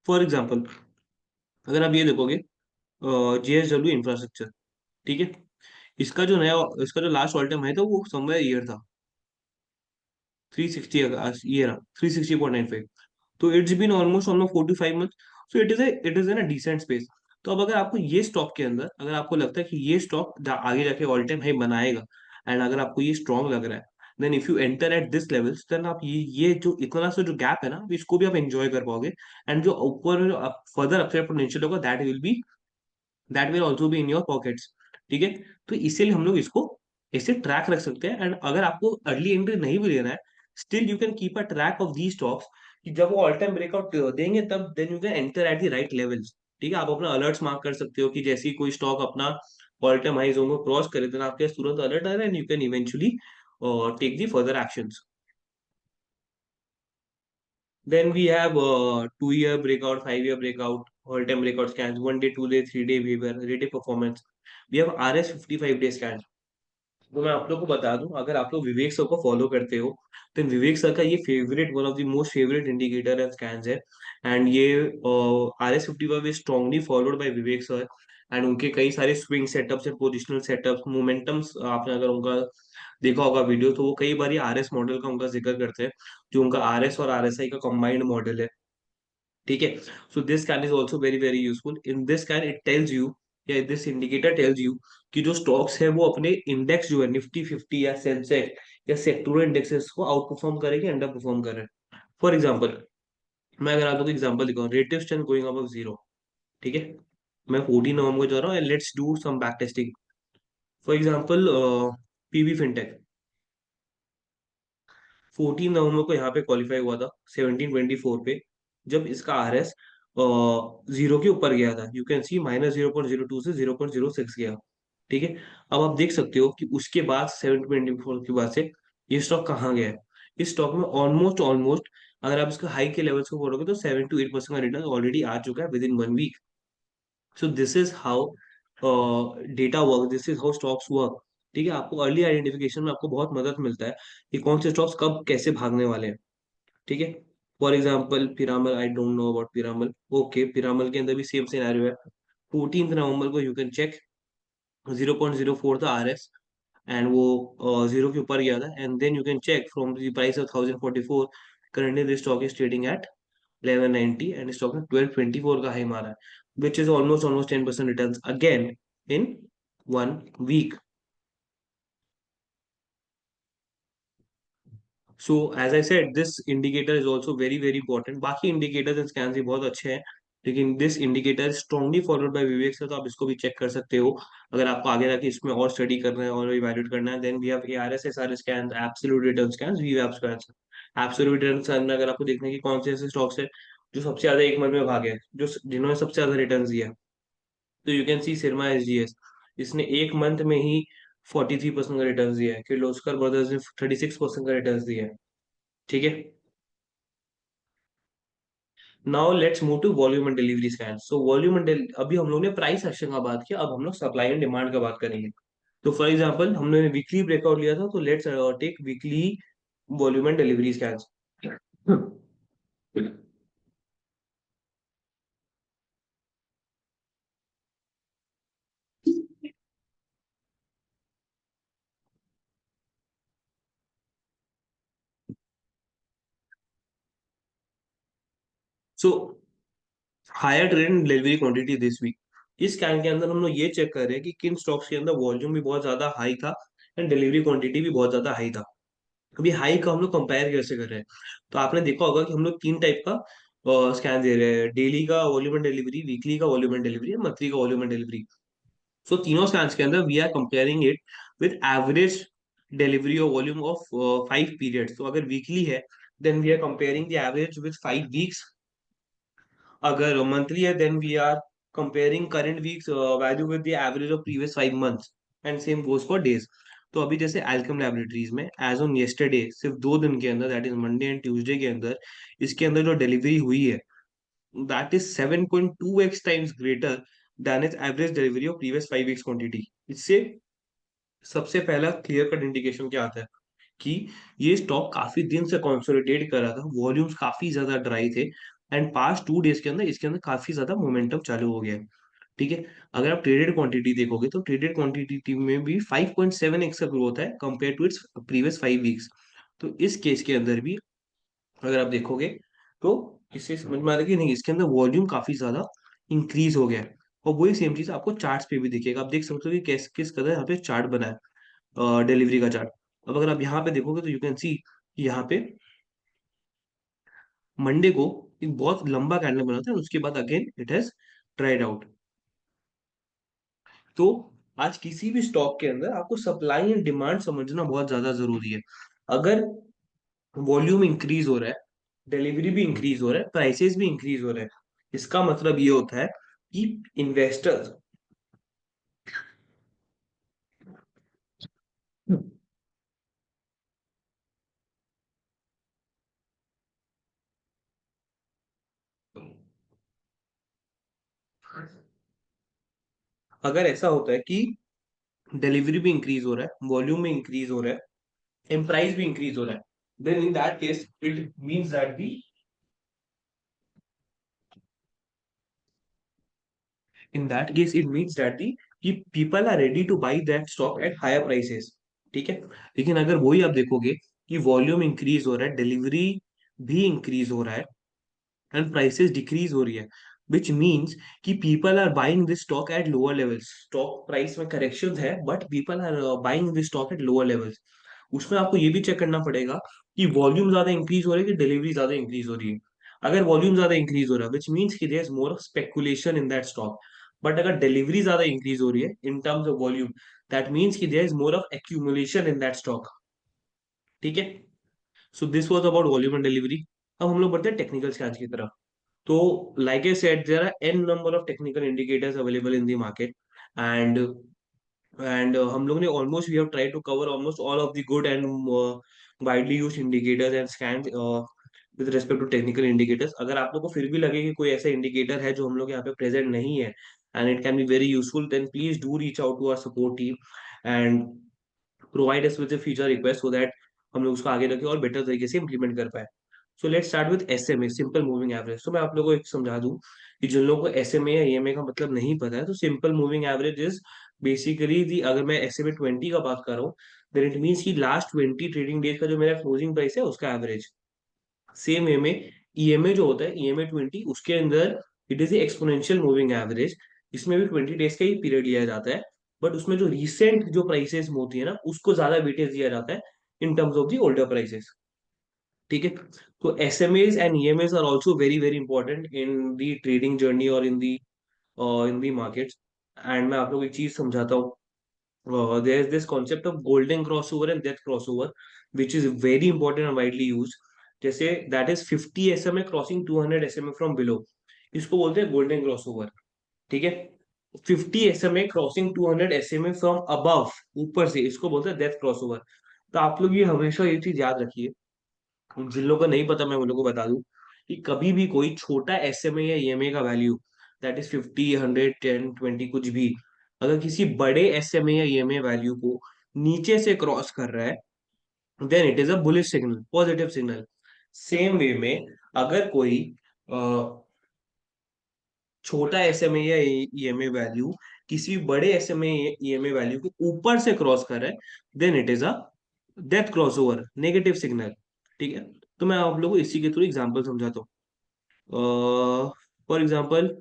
फॉर एग्जाम्पल, अगर आप ये देखोगे, JSW इंफ्रास्ट्रक्चर, ठीक है, इसका जो लास्ट ऑल टाइम हाई था वो समवेयर ईयर था 360, ईयर 360.95। तो it's been almost almost 4 to 5 months। So it is in a decent space. तो अब अगर आपको ये स्टॉक के अंदर, अगर आपको लगता है कि ये स्टॉक आगे जाके ऑल टाइम हाई बनाएगा, एंड अगर आपको ये स्ट्रॉन्ग लग रहा है, then if you enter at this levels, then आप ये जो इतना सा जो गैप है ना, इसको भी आप एंजॉय कर पाओगे। एंड जो ऊपर फर्दर अपसाइड पोटेंशियल होगा, that will also be in your pockets. ठीक है, तो इसीलिए हम लोग इसको ऐसे ट्रैक रख सकते हैं। एंड अगर आपको अर्ली एंट्री नहीं भी लेना है, still you can keep a track of the stocks, कि जब वो ऑल टाइम ब्रेकआउट देंगे तब then you can enter at the right levels. ठीक है, आप अपना अलर्ट्स मार्क कर सकते हो कि जैसे ही कोई स्टॉक अपना ऑल टाइम हाई जोन को क्रॉस करे, देन आपके पास तुरंत अलर्ट आ रहा है, and you can eventually take the further actions. Then we have 2 year breakout, 5 year breakout, all time breakout scans, 1 day, 2 day, 3 day behavior, rated performance. We have RS 55 day scans. तो मैं आप लोग को बता दूं, अगर आप लोग विवेक सर को फॉलो करते हो, तो विवेक सर का ये favourite, one of the most favourite indicator and scans है। एंड ये RS 55 is strongly followed by Vivek sir. And उनके कई सारे swing setups and positional setups, momentums, आपने अगर उनका देखा होगा वीडियो, तो वो कई बार RS मॉडल का उनका जिक्र करते हैं, जो उनका RS और RSI का कंबाइंड मॉडल है। ठीक है, so this scan is also very very useful. In this scan it tells you, या दिस इंडिकेटर टेल्स यू, कि जो स्टॉक्स है वो अपने इंडेक्स जो है निफ्टी 50 या सेंसेक्स या सेक्टोरल इंडेक्सेस को आउट परफॉर्म करे कि अंडर परफॉर्म करे। फॉर एग्जाम्पल, मैं अगर आप लोगों को एग्जाम्पल दिखाऊं, relative stand going above zero. ठीक है, मैं 14 नवंबर को जा रहा हूँ, let's do some back testing. For example, PB Fintech 14 नवंबर को यहाँ पे क्वालिफाई हुआ था 1724 पे, जब इसका RS जीरो के ऊपर गया था। यू कैन सी -0.02 से 0.06 गया। ठीक है, अब आप देख सकते हो कि उसके बाद 724 के बाद से ये स्टॉक कहाँ गया है। इस स्टॉक में ऑलमोस्ट ऑलमोस्ट, अगर आप इसका हाई के लेवल्स को बोलोगे, तो 7 to 8% का रिटर्न ऑलरेडी आ चुका है within 1 week. So this is how data work, this is how stocks work. ठीक है, आपको अर्ली आइडेंटिफिकेशन में आपको बहुत मदद मिलता है कि कौन से स्टॉक्स कब कैसे भागने वाले हैं। ठीक है, for example Piramal, I don't know about Piramal. Okay, Piramal के अंदर भी सेम सिनेरियो है। 14 नवंबर को यू कैन चेक, 0.04 था RS, एंड वो जीरो के ऊपर गया था। And then you can check from the price of 1044, currently this stock is trading at 1190, and stock ने 1224 का हाई मारा है, which is almost almost 10% return again in 1 week. So as I said, this indicator is also very very important. बाकी indicators and scans भी बहुत अच्छे हैं, लेकिन this indicator strongly followed by Vivek से, तो आप इसको भी चेक कर सकते हो अगर आपको आगे जाके इसमें और स्टडी करना है और इवैल्यूएट करना है। Then we have ARS SR scan, absolute return scan, VWAP scan. Absolute return scan में अगर आपको देखना है कि कौन से ऐसे स्टॉक्स है जो सबसे ज्यादा एक मंथ में भागे हैं, जो जिन्होंने सबसे ज्यादा रिटर्न दिया है, तो यू कैन सी सिरमा SGS, इसने एक मंथ में ही 43% का रिटर्न दिया है। किर्लोस्कर ब्रदर्स ने 36% का रिटर्न दिया है। ठीक है, now let's move to volume and delivery scan. So volume and, अभी हम लोग ने प्राइस एक्शन का बात किया, अब हम लोग सप्लाई एंड डिमांड का बात करेंगे। तो फॉर एग्जांपल, हमने वीकली ब्रेकआउट लिया था, तो let's take weekly volume and delivery scans. So higher trade delivery quantity this week, इस स्कैन के अंदर हम लोग ये चेक कर रहे हैं कि किन स्टॉक्स के अंदर वॉल्यूम भी बहुत ज्यादा हाई था एंड डिलीवरी क्वांटिटी भी बहुत ज्यादा हाई था। अभी हाई का हम लोग कंपेयर कैसे कर रहे हैं, तो आपने देखा होगा कि हम लोग तीन टाइप का स्कैन दे रहे हैं: डेली का वॉल्यूम एंड डिलीवरी, वीकली का वॉल्यूम एंड डिलीवरी, मंथली का वॉल्यूम एंड डिलीवरी। सो तीनों स्कैन्स के अंदर we are comparing it with average delivery और वॉल्यूम ऑफ 5 पीरियड्स। तो अगर वीकली है, then we are comparing the average with 5 weeks. अगर मंथली है, then we are comparing current weeks value with the average of previous 5 months, and same goes for days. तो अभी जैसे Alkem laboratories में as on yesterday, सिर्फ 2 दिन के अंदर, that is Monday and Tuesday के अंदर, इसके अंदर जो डिलीवरी हुई है, that is 7.2x times greater than is average delivery of previous 5 weeks quantity. इससे सबसे पहला क्लियर कट इंडिकेशन क्या आता है कि ये स्टॉक काफी दिन से कंसोलिडेट कर रहा था, वॉल्यूम्स काफी ज्यादा ड्राई थे, एंड पास्ट 2 डेज के अंदर इसके अंदर काफी ज्यादा मोमेंटम चालू हो गया है। ठीक है। अगर आप ट्रेडेड क्वांटिटी देखोगे तो ट्रेडेड क्वांटिटी में भी 5.7x का ग्रोथ है compare to its previous 5 weeks. तो इस केस के अंदर भी अगर आप देखोगे तो इससे समझ में आ रहा है कि नहीं, इसके अंदर वॉल्यूम काफी ज्यादा इंक्रीज हो गया है। और वही सेम चीज आपको चार्ट्स पे भी दिखेगा, आप देख सकते हो कि किस कदर यहाँ पे चार्ट बना है, डिलीवरी का चार्ट। अब अगर आप यहाँ पे देखोगे तो यू कैन सी यहाँ पे मंडे को एक बहुत लंबा कैंडल बना था, उसके बाद again it has tried out. तो आज किसी भी स्टॉक के अंदर आपको सप्लाई एंड डिमांड समझना बहुत ज्यादा जरूरी है। अगर वॉल्यूम इंक्रीज हो रहा है, डिलीवरी भी इंक्रीज हो रहा है, प्राइसेस भी इंक्रीज हो रहे हैं, इसका मतलब ये होता है कि इन्वेस्टर्स, अगर ऐसा होता है कि डिलीवरी भी इंक्रीज हो रहा है, वॉल्यूम में इंक्रीज हो रहा है, एंड प्राइस भी इंक्रीज हो रहा है, then in that case it means that the in that case it means that the कि people are ready to buy that stock at higher prices। ठीक है। लेकिन अगर वही आप देखोगे कि वॉल्यूम इंक्रीज हो रहा है, डिलीवरी भी इंक्रीज हो रहा है, एंड प्राइसेस डिक्रीज हो रही है, विच मीन्स कि people are buying this stock at lower levels. Stock price में करेक्शन है but people are buying this stock at lower levels. उसमें आपको ये भी चेक करना पड़ेगा कि वॉल्यूम ज्यादा इंक्रीज हो रही है कि डिलीवरी ज्यादा इंक्रीज हो रही है। अगर वॉल्यूम ज्यादा इंक्रीज हो रहा है विच मीन्स कि there is more speculation in that stock, but अगर डिलीवरी ज्यादा इंक्रीज हो रही है in terms of volume, that means कि there is more of accumulation in that stock. ठीक है। So this was about volume and delivery. अब हम लोग बढ़ते हैं टेक्निकल्स के आज की तरफ। तो like I said, there are n number of technical indicators available in the market, and हम लोग ने almost we have tried to cover almost all of the good and widely used indicators and scans with respect to technical indicators। अगर आप लोग को फिर भी लगे कि कोई ऐसा इंडिकेटर है जो हम लोग यहाँ पे प्रेजेंट नहीं है and it can be very useful, then please do reach out to our support team and provide us with a feature request so that हम लोग उसको आगे रखें और बेटर तरीके से इम्प्लीमेंट कर पाए। So let's start with SMA, simple moving average. तो मैं आप लोगों को एक समझा दूं कि जिन लोगों को एसएमए या ईएमए का मतलब नहीं पता है, तो simple moving average is basically the, अगर मैं एसएमए 20 का बात कर रहा हूँ देन इट मीन्स की लास्ट 20 ट्रेडिंग डेज का जो मेरा क्लोजिंग प्राइस है उसका एवरेज। सेम वे में ईएमए जो होता है, ईएमए 20, उसके अंदर it is exponential moving average. इसमें भी 20 डेज का ही पीरियड लिया जाता है, बट उसमें जो रिसेंट जो प्राइसेस होती है ना उसको ज्यादा वेटेज दिया जाता है in terms of the older prices. ठीक है। तो SMS and EMS are also very very important in the trading journey और इन दी मार्केट्स। एंड मैं आप लोग को एक चीज समझाता हूँ। There is this concept of golden crossover and death crossover, which is very important and widely used। जैसे that is 50 SMA crossing 200 SMA from below, इसको बोलते हैं गोल्डन क्रॉसओवर। ठीक है। 50 SMA crossing 200 SMA from above, ऊपर से, इसको बोलते हैं डेथ क्रॉसओवर। तो आप लोग ये हमेशा ये चीज याद रखिए, जिन लोगों को नहीं पता मैं उन लोगों को बता दूं कि कभी भी कोई छोटा एसएमए या ईएमए का वैल्यू, दैट इज 50, 100, 10, 20 कुछ भी, अगर किसी बड़े एसएमए या ईएमए वैल्यू को नीचे से क्रॉस कर रहा है then it is a bullish signal, positive signal. Same way में अगर कोई छोटा एसएमए या ईएमए वैल्यू किसी बड़े एसएमए ईएमए वैल्यू को ऊपर से क्रॉस कर रहा है then it is a death crossover, negative signal. ठीक है। तो मैं आप लोगों को इसी के थ्रू एग्जांपल समझाता हूँ। For example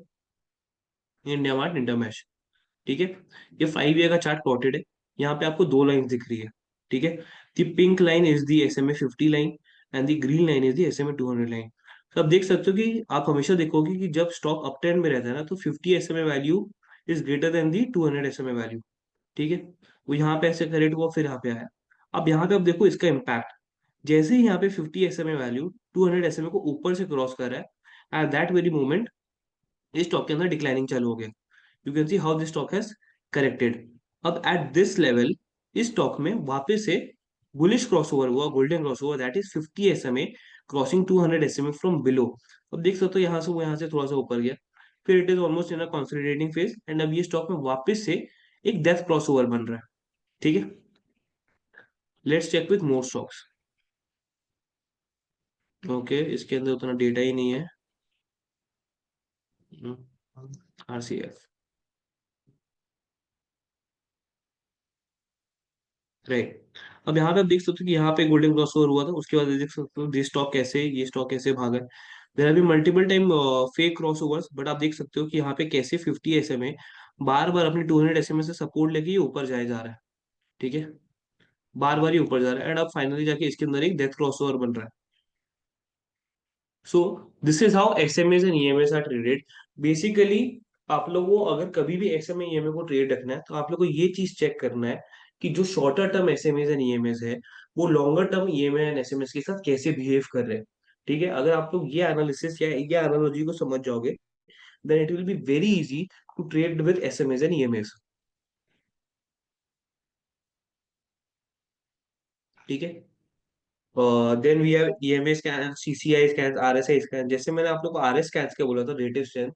India Mart Intermesh. ठीक है। ये 5 ईयर का चार्ट प्लॉटेड है। यहाँ पे आपको दो लाइन दिख रही है। ठीक है। The pink line is the SMA 50 line and the green line is the SMA 200 line. तो आप देख सकते हो कि आप हमेशा देखोगे कि जब स्टॉक अप ट्रेंड में रहता है ना तो 50 SMA value is greater than the 200 SMA value. ठीक है। वो यहाँ पे ऐसे करेक्ट हुआ फिर यहाँ पे आया। अब यहाँ पे आप देखो इसका इम्पैक्ट, जैसे ही यहाँ पे 50 एसएमए वैल्यू 200 एसएमए को ऊपर से क्रॉस कर रहा है एट दैट वेरी मोमेंट इस स्टॉक के अंदर डिक्लाइनिंग चालू हो गया। You can see how this stock has corrected. अब एट दिस लेवल इस स्टॉक में वापस से बुलिश क्रॉसओवर हुआ, golden crossover, that is 50 SMA crossing 200 SMA from below. अब देख सकते हो यहाँ से वो यहाँ से थोड़ा सा ऊपर गया, फिर it is almost in a consolidating phase and अब ये स्टॉक में वापस से एक डेथ क्रॉसओवर बन रहा है। ठीक है। Let's check with more stocks. Okay, इसके अंदर उतना डेटा ही नहीं है। RCF, right. अब यहाँ पे आप देख सकते हो कि यहाँ पे गोल्डन क्रॉसओवर हुआ था, उसके बाद देख सकते हो ये स्टॉक कैसे भागा है। There be multiple time fake crossovers, but आप देख सकते हो कि यहाँ पे कैसे 50 SMA बार बार अपने 200 SMA से सपोर्ट लेके ये ऊपर जाया जा रहा है। ठीक है, बार बार ही ऊपर जा रहा है, एंड अब फाइनली जाके इसके अंदर एक डेथ क्रॉसओवर बन रहा है। So this is how XMS and EMS are traded. Basically आप लोगों को अगर कभी भी एक्सएमए ईएमए को ट्रेड रखना है, तो आप लोग को ये चीज चेक करना है कि जो shorter term SMS and EMS है, वो longer term EMA and SMS के साथ कैसे बिहेव कर रहे हैं। ठीक है, अगर आप लोग ये एनालिसिस या ये एनालॉजी को समझ जाओगे, then it will be very easy to trade with SMS and EMS. ठीक है, then we have EMA scan, CCI scan, RSI scan. जैसे मैंने आप लोग को आरएस स्कैन का बोला था, रेटिव स्ट्रेंथ,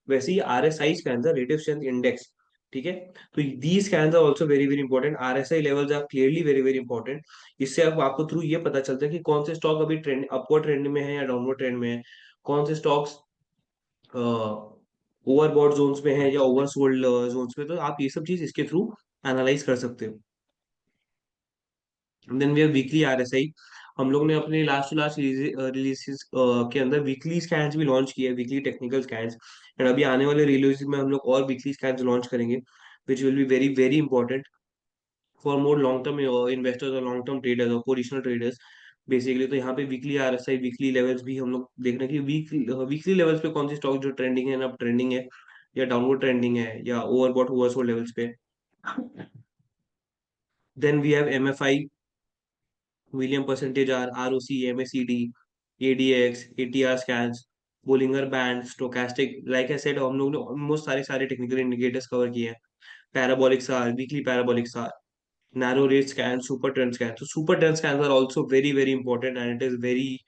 वैसे ही आरएसआई स्कैन था, रेटिव स्ट्रेंथ इंडेक्स। ठीक है, तो these scans are also very very important. RSI levels are clearly very very important. इससे अब आपको थ्रू ये पता चलता है कि कौन से स्टॉक अभी ट्रेंड, अपवर्ड ट्रेंड में है या डाउनवर्ड ट्रेंड में है, कौन से स्टॉक्स ओवरबॉट जोन्स में है या ओवरसोल्ड जोन्स में। तो आप ये सब चीज इसके थ्रू एनालाइज कर सकते हो। Then we have weekly RSI. हम लोग ने अपने लास्ट टू लास्ट रिलीजेस के अंदर वीकली स्कैन्स भी लॉन्च किए, वीकली टेक्निकल स्कैन्स। एंड अभी आने वाले रिलीज में हम लोग और वीकली स्कैन्स लॉन्च करेंगे, which will be very very important for more long term investors और लॉन्ग टर्म ट्रेडर्स और पोजिशनल ट्रेडर्स। बेसिकली तो यहाँ पे वीकली आरएसआई, वीकली लेवल्स भी हम लोग देख रहे हैं कि वीकली लेवल्स पे कौन सी स्टॉक जो ट्रेंडिंग है, अब ट्रेंडिंग है या डाउनवर्ड ट्रेंडिंग है या ओवरबॉट ओवरसोल्ड लेवल्स पे। Then we have MFI, William percentage R, ROC, MACD, ADX, ATR scans, Bollinger band, stochastic. Like I said, हम लोग ने ऑलमोस्ट सारे सारे टेक्निकल इंडिकेटर्स कवर किए हैं। पैराबोलिक सार, वीकली पैराबोलिक सार, narrow rate scans, super trend scans. So super trend scans are also very very important, and it is very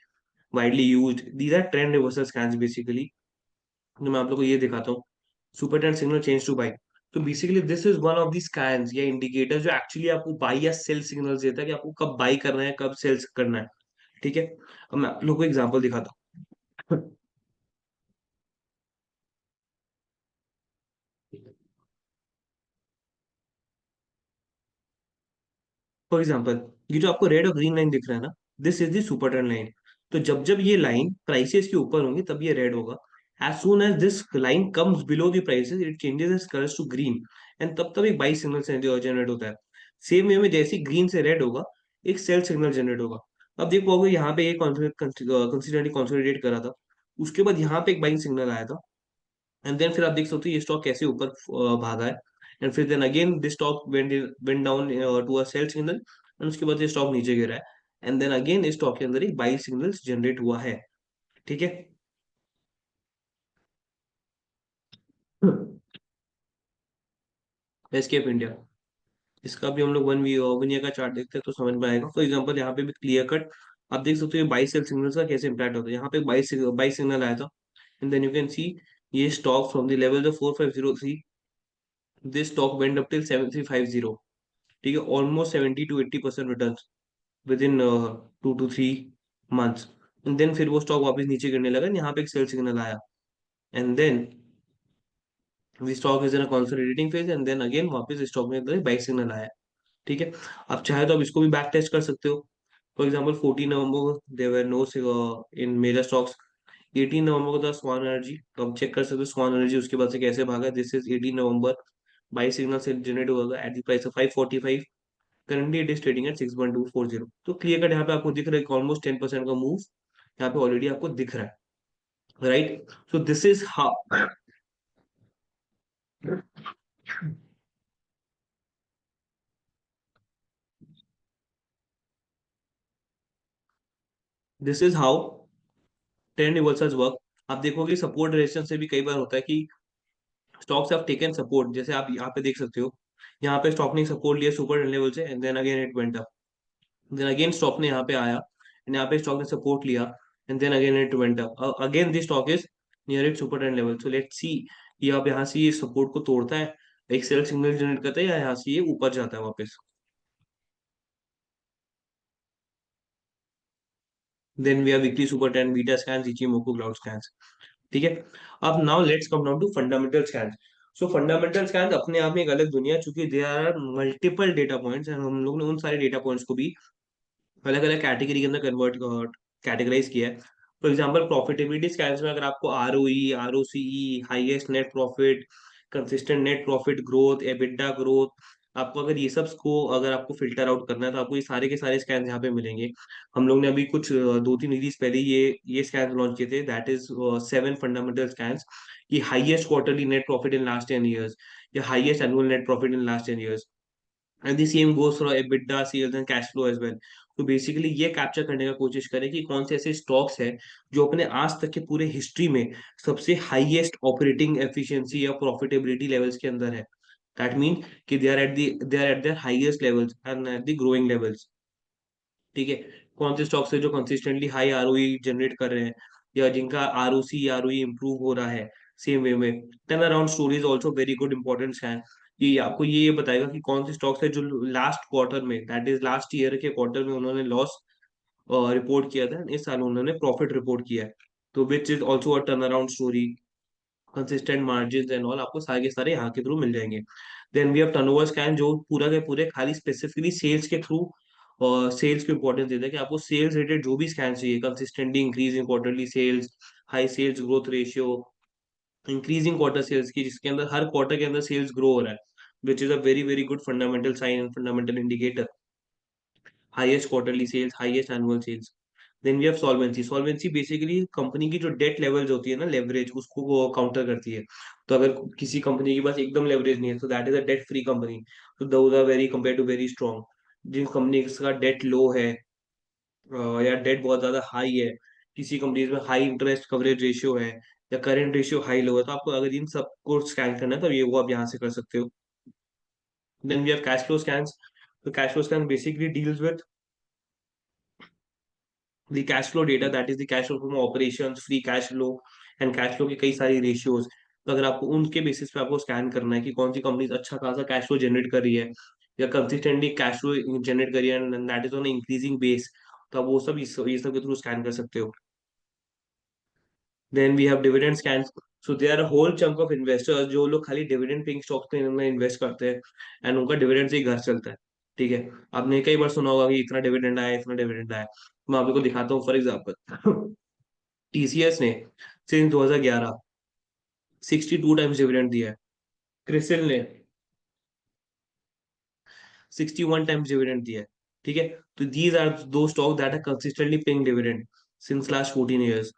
widely used. These are trend reversal scans basically. तो मैं आप लोग को ये दिखाता हूँ, super trend signal change to buy. तो basically this is one of the scans या इंडिकेटर जो एक्चुअली आपको बाई या सेल सिग्नल्स देता है कि आपको कब बाई करना है, कब सेल्स करना है। ठीक है, अब मैं आप लोग को एग्जांपल दिखाता हूँ। फॉर एग्जाम्पल, ये जो आपको रेड और ग्रीन लाइन दिख रहा है ना, this is the super trend line. तो जब जब ये लाइन प्राइसेस के ऊपर होंगी तब ये रेड होगा। As soon as this line comes below the prices, it changes its colours to green, and तब तब एक बाई सिग्नल जनरेट होता है। सेम वे में जैसे ग्रीन से रेड होगा, एक सेल सिग्नल जनरेट होगा। अब देख पाओगे यहाँ पे एक कंसिडरेटली कंसोलिडेट करा था, उसके बाद यहाँ पे एक बाइंग सिग्नल आया था, एंड देन फिर आप देख सकते हो ये स्टॉक कैसे ऊपर भागा है। एंड फिर then again this stock went down to a sell signal, and उसके बाद ये स्टॉक नीचे गिरा है। एंड देन अगेन इस स्टॉक के अंदर एक बाई सिग्नल जनरेट हुआ है। ठीक है, एस्केप इंडिया, इसका भी हम लोग वन ईयर का चार्ट देखते हैं तो समझ में आएगा। फॉर एग्जाम्पल यहाँ पे भी क्लियर कट आप देख सकते हो बाई सेल सिग्नल्स का कैसे इंपैक्ट होता है। यहाँ पे बाई सिग्नल आया था, and then you can see ये stock from the level of 4503, this stock went up till 7350। ठीक है, almost 70 to 80% return within 2 to 3 months। And then फिर वो स्टॉक वापस नीचे गिरने लगा, यहाँ पे एक सेल सिग्नल आया, and then we stock is in a consolidating phase, and then again वापस स्टॉक में अंदर बाइक सिग्नल आया। ठीक है, आप चाहे तो आप इसको भी बैक टेस्ट कर सकते हो। फॉर एग्जाम्पल 14 नवंबर को there no in major stocks. 18 नवंबर को था स्वान एनर्जी, तो आप चेक कर सकते हो स्वान एनर्जी उसके बाद से कैसे भागा। This is 18 November, by signal से जनरेट हुआ at the price of 545। Currently it is trading eight 6.240। तो क्लियर कट यहाँ पे आपको दिख रहा है ऑलमोस्ट 10% का मूव यहाँ पे ऑलरेडी आपको दिख रहा है, right. So this is how trend reversals work. आप देखोगे सपोर्ट रेजिस्टेंस से भी कई बार होता है कि स्टॉक्स हैव टेकन सपोर्ट, जैसे आप यहाँ पे देख सकते हो, यहाँ पे स्टॉक ने सपोर्ट लिया सुपर लेवल से, and then again it went up. Then again stock ने यहाँ पे आया, एंड यहाँ पे स्टॉक ने सपोर्ट लिया, and then again it went up again. This stock is near it super trend level. So let's see ये अब यहाँ से ये सपोर्ट को तोड़ता है, एक सेल सिग्नल जनरेट करता है, या यहाँ से ये ऊपर जाता है वापस। Then we are weekly super trend, beta scan, Ichimoku cloud scan. ठीक है। अब now let's come down to fundamental scans. So fundamental scans अपने आप में एक अलग दुनिया, चूंकि there are multiple data points, and हम लोग ने उन सारे डेटा पॉइंट्स को भी अलग अलग कैटेगरी के अंदर कन्वर्ट कैटेगराइज किया है। फॉर एग्जाम्पल प्रॉफिटेबिलिटी स्कैन्स में अगर आपको ROE, ROCE, highest net profit, consistent net profit growth, EBITDA growth, आपको अगर ये सब को अगर आपको फिल्टर आउट करना है तो आपको ये सारे के सारे स्कैन्स यहाँ पे मिलेंगे। हम लोग ने अभी कुछ 2-3 वीक्स पहले ये स्कैन्स लॉन्च किए थे, दैट इज 7 फंडामेंटल स्कैन्स, कि highest quarterly net profit in last 10 years या highest annual net profit in last 10 years, and the same goes for EBITDA, sales and cash flow as well. तो basically ये capture करने का कोशिश करें कि कौन से ऐसे स्टॉक्स है जो अपने आज तक के पूरे हिस्ट्री में सबसे हाईएस्ट ऑपरेटिंग एफिशिएंसी या प्रॉफिटेबिलिटी लेवल्स के अंदर है। दैट मीन कि they are at their highest levels and at the growing levels. ठीक है। कौन से स्टॉक्स है जो कंसिस्टेंटली हाई आरओई जनरेट कर रहे हैं या जिनका आरओसी आरओई इंप्रूव हो रहा है सेम वे में। Turn around story is also very good importance है। कि आपको ये बताएगा कि कौन से स्टॉक्स है जो लास्ट क्वार्टर में, दैट इज लास्ट ईयर के क्वार्टर में उन्होंने लॉस रिपोर्ट किया था, इस साल उन्होंने प्रॉफिट रिपोर्ट किया है। तो which is also a turn around story. Consistent margin and all आपको सारे के सारे यहाँ के थ्रू मिल जाएंगे। Then we have turnover scan, जो पूरा के पूरे खाली स्पेसिफिकली सेल्स के थ्रू और सेल्स को इंपॉर्टेंस देता है कि आपको सेल्स रिलेटेड जो भी स्कैन चाहिए, consistently increase in quarterly sales, high sales growth ratio, increasing quarter sales की, जिसके अंदर हर क्वार्टर के अंदर सेल्स ग्रो हो रहा है, which is a very very good fundamental sign and fundamental indicator. Highest quarterly sales, highest annual sales. Then we have solvency. Solvency basically company की जो डेट लेवल्स होती है ना, लेवरेज, उसको वो काउंटर करती है। तो अगर किसी कंपनी के पास एकदम लेवरेज नहीं है तो that is a debt free company. तो those are very compare to very strong. जिन कंपनी का डेट लो है या डेट बहुत ज्यादा हाई है, किसी कंपनीज में हाई इंटरेस्ट कवरेज रेशियो है या करेंट रेशियो हाई लो है, तो आपको अगर इन सबको स्कैन करना है तो ये वो आप यहाँ से कर सकते हो। Then we have cash flow scans. तो cash flow scan basically deals with the cash flow data, that is the cash flow from operations, free cash flow and cash flow की कई सारी रेशियोज। तो अगर आपको उनके बेसिस पे आपको स्कैन करना है कि कौन सी कंपनी अच्छा खासा कैश फ्लो जनरेट कर रही है या कंसिस्टेंटली कैश फ्लो जनरेट कर रही है and that is on increasing base, तो आप वो सब ये सब के थ्रू स्कैन कर सकते हो। Then we have dividend scan. So they are whole chunk of investors जो लोग खाली डिविडेंड पेइंग स्टॉक्स में इन्वेस्ट करते हैं एंड उनका डिविडेंड से ही घर चलता है। ठीक है। आपने कई बार सुना होगा कि इतना डिविडेंड आया, इतना डिविडेंड आया। मैं आपको दिखाता हूँ फॉर एग्जाम्पल। टीसीएस ने सिंस 2011 62 टाइम्स डिविडेंड दिया है। क्रिसिल ने 61 टाइम्स डिविडेंड दिया है। ठीक है। तो दीज आर दो stock that are consistently paying dividend since last 14 years।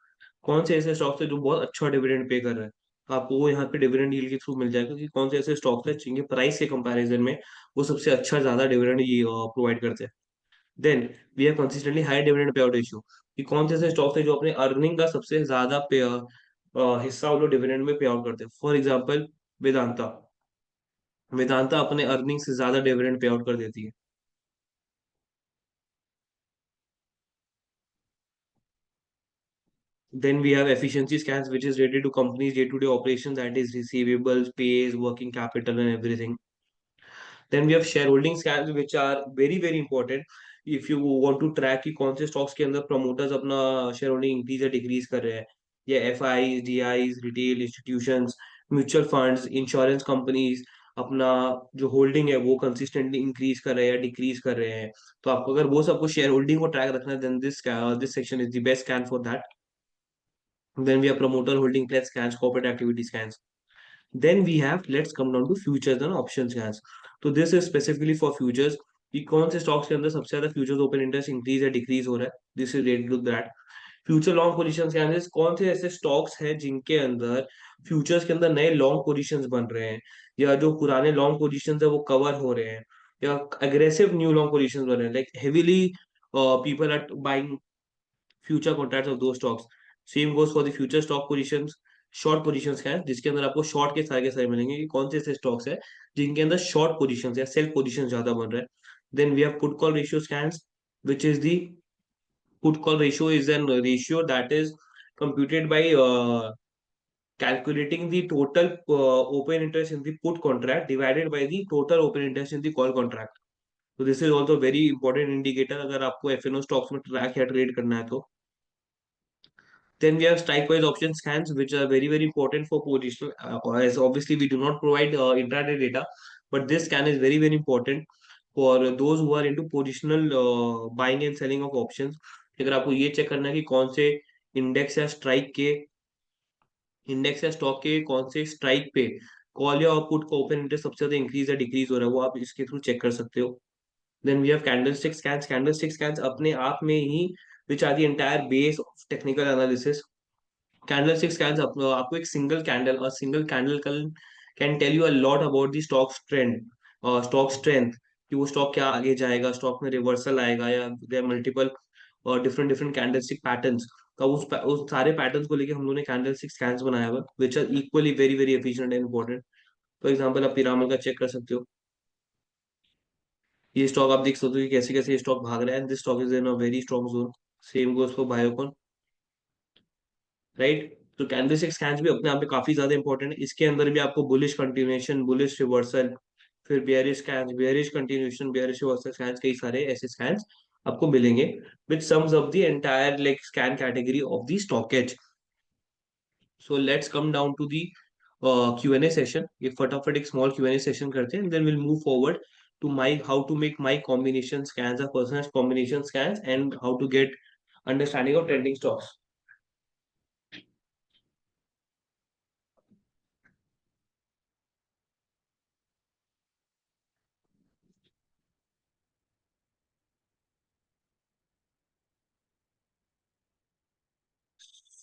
कौन से ऐसे स्टॉक्स है जो बहुत अच्छा डिविडेंड पे कर रहे हैं, तो आपको वो यहाँ पे डिविडेंड यील्ड के थ्रू मिल जाएगा कि कौन से ऐसे स्टॉक्स है जिनके प्राइस के कंपैरिजन में वो सबसे अच्छा ज्यादा डिविडेंड ये प्रोवाइड करते हैं। Then we have consistently high dividend payout ratio, कि कौन से ऐसे स्टॉक्स है जो अपने अर्निंग का सबसे ज्यादा हिस्सा वो लोग डिविडेंड में पे आउट करते हैं। For example Vedanta. वेदांता अपने अर्निंग से ज्यादा डिविडेंड पे आउट कर देती है। Then we have efficiency scans, which is related to companies' day-to-day operations, that is receivables, pays, working capital, and everything. Then we have shareholding scans, which are very very important if you want to track कि कौन से stocks के अंदर promoters अपना shareholding increase या decrease कर रहे हैं, या FIs, DIs, retail institutions, mutual funds, insurance companies अपना जो होल्डिंग है वो कंसिस्टेंटली इंक्रीज कर रहे हैं या डिक्रीज कर रहे हैं। तो आपको अगर वो सबको शेयर होल्डिंग को ट्रैक रखना है, then this section is the best scan for that. Then we have promoter holding pledge scans, corporate activity scans. Then we have, let's come down to futures and option scans. तो this is specifically for futures, कि कौन से stocks के अंदर सबसे ज्यादा futures open interest increase या decrease हो रहा है, this is rate to that. Future long position scan, कौन से ऐसे स्टॉक्स हैं जिनके अंदर फ्यूचर्स के अंदर नए लॉन्ग पोजीशंस बन रहे हैं या जो पुराने लॉन्ग पोजीशंस है वो कवर हो रहे हैं या अग्रेसिव न्यू लॉन्ग पोजीशंस बन रहे हैं, like heavily people are buying future contracts of those stocks. Same goes for the future stock positions. Short positions क्या है, जिसके अंदर आपको शॉर्ट के सारे मिलेंगे कि कौन से ऐसे स्टॉक्स है जिनके अंदर शॉर्ट पोजीशंस या सेल पोजीशन ज्यादा बन रहा है। Then we have put call ratio scans, which is the put call ratio is an ratio that is computed by calculating the total open interest in the put contract divided by the total open interest in the call contract. So this is also very important indicator अगर आपको F&O stocks में track या trade करना है तो। Then we have strike price option scans, which are very, very important for positional. As obviously we do not provide intraday data, but this scan is very, very important for those who are into positional buying and selling of options. अगर आपको ये check करना है कि कौन से index या strike के इंडेक्स या स्टॉक के कौन से स्ट्राइक पे कॉल या पुट का ओपन इंटरेस्ट सबसे ज्यादा इंक्रीज या डिक्रीज हो रहा है, वो आप इसके थ्रू चेक कर सकते हो. Then we have candlestick scans. Candlestick scans अपने आप में ही which are the entire base of technical analysis. Candlestick scans आपको एक सिंगल कैंडल और single candle can tell you a lot about the stock trend, stock strength, कि वो stock क्या आगे जाएगा, स्टॉक में रिवर्सल आएगा या देयर मल्टीपल और डिफरेंट डिफरेंट कैंडलस्टिक पैटर्न्स. तो उस सारे पैटर्न्स को लेके हम लोगों ने कैंडलस्टिक स्कैन्स बनाया हुआ, which are equally very very efficient and important. For example आप पिरामल का चेक कर सकते हो. ये स्टॉक आप देख सकते हो कि कैसे कैसे ये स्टॉक भाग रहा है, and this stock is in a very strong zone. Same goes for Biocon, right. तो कैंडलस्टिक स्कैन्स भी अपने आप में काफी ज्यादा इंपॉर्टेंट है. इसके अंदर भी आपको बुलिश कंटिन्यूएशन, बुलिश रिवर्सल, फिर bearish scans, bearish continuation, bearish reversal scans, कई सारे ऐसे स्कैन्स आपको मिलेंगे which sums up the entire like scan category of the Stockage. So let's come down to the Q&A session. ये फटाफट एक small Q&A session करते हैं, then will move forward to my how to make my combination scans or personalized combination scans and how to get understanding of trending stocks.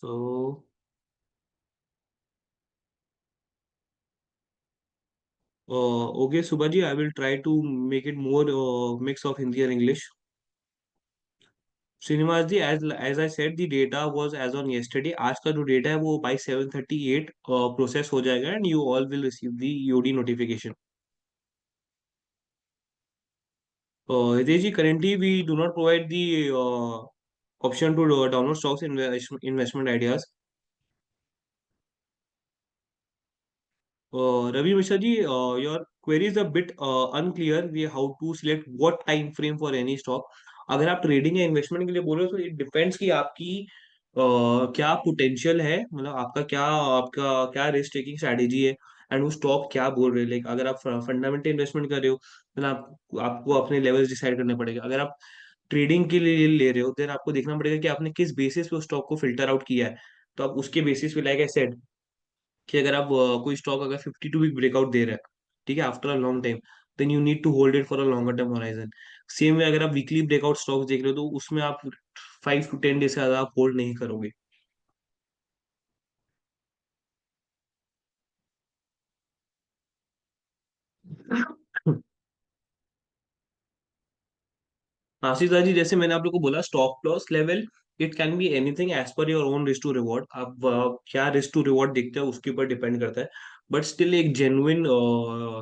So okay, Subhaji, I will try to make it more mix of Hindi and English. Srinivas ji, as I said, the data was as on yesterday. आज का जो data है वो by 7:38 process हो जाएगा and you all will receive the EOD notification. Hitesh ji, currently we do not provide the option to download stocks investment ideas. Ravi Mishra ji, your query is a bit unclear. We how to select what time frame for any stock. अगर आप trading या investment के लिए बोल रहे हो तो it depends कि आपकी क्या पोटेंशियल है, मतलब आपका क्या रिस्क टेकिंग स्ट्रैटेजी है, एंड वो स्टॉक क्या बोल रहे हैं. लाइक अगर आप फंडामेंटल इन्वेस्टमेंट कर रहे हो तो आपको अपने लेवल्स डिसाइड करने पड़ेगा. अगर आप ट्रेडिंग के लिए ले रहे हो देन आपको देखना पड़ेगा कि आपने किस बेसिस पे उस स्टॉक को फिल्टर आउट किया है. तो आप उसके बेसिस पे, लाइक आई सेड, कि अगर आप कोई स्टॉक अगर 52 वीक ब्रेकआउट दे रहा है, ठीक है, after a long time, then you need to hold it for a longer term horizon. Same way अगर आप वीकली ब्रेकआउट स्टॉक्स देख रहे हो तो उसमें आप 5 to 10 डेज से ज्यादा आप होल्ड नहीं करोगे. आशीष जी, जैसे मैंने आप लोग को बोला, stop loss level it can be anything as per your own risk to reward. आप क्या रिस्क टू रिवॉर्ड देखते हैं उसके ऊपर डिपेंड करता है. बट स्टिल एक जेन्युइन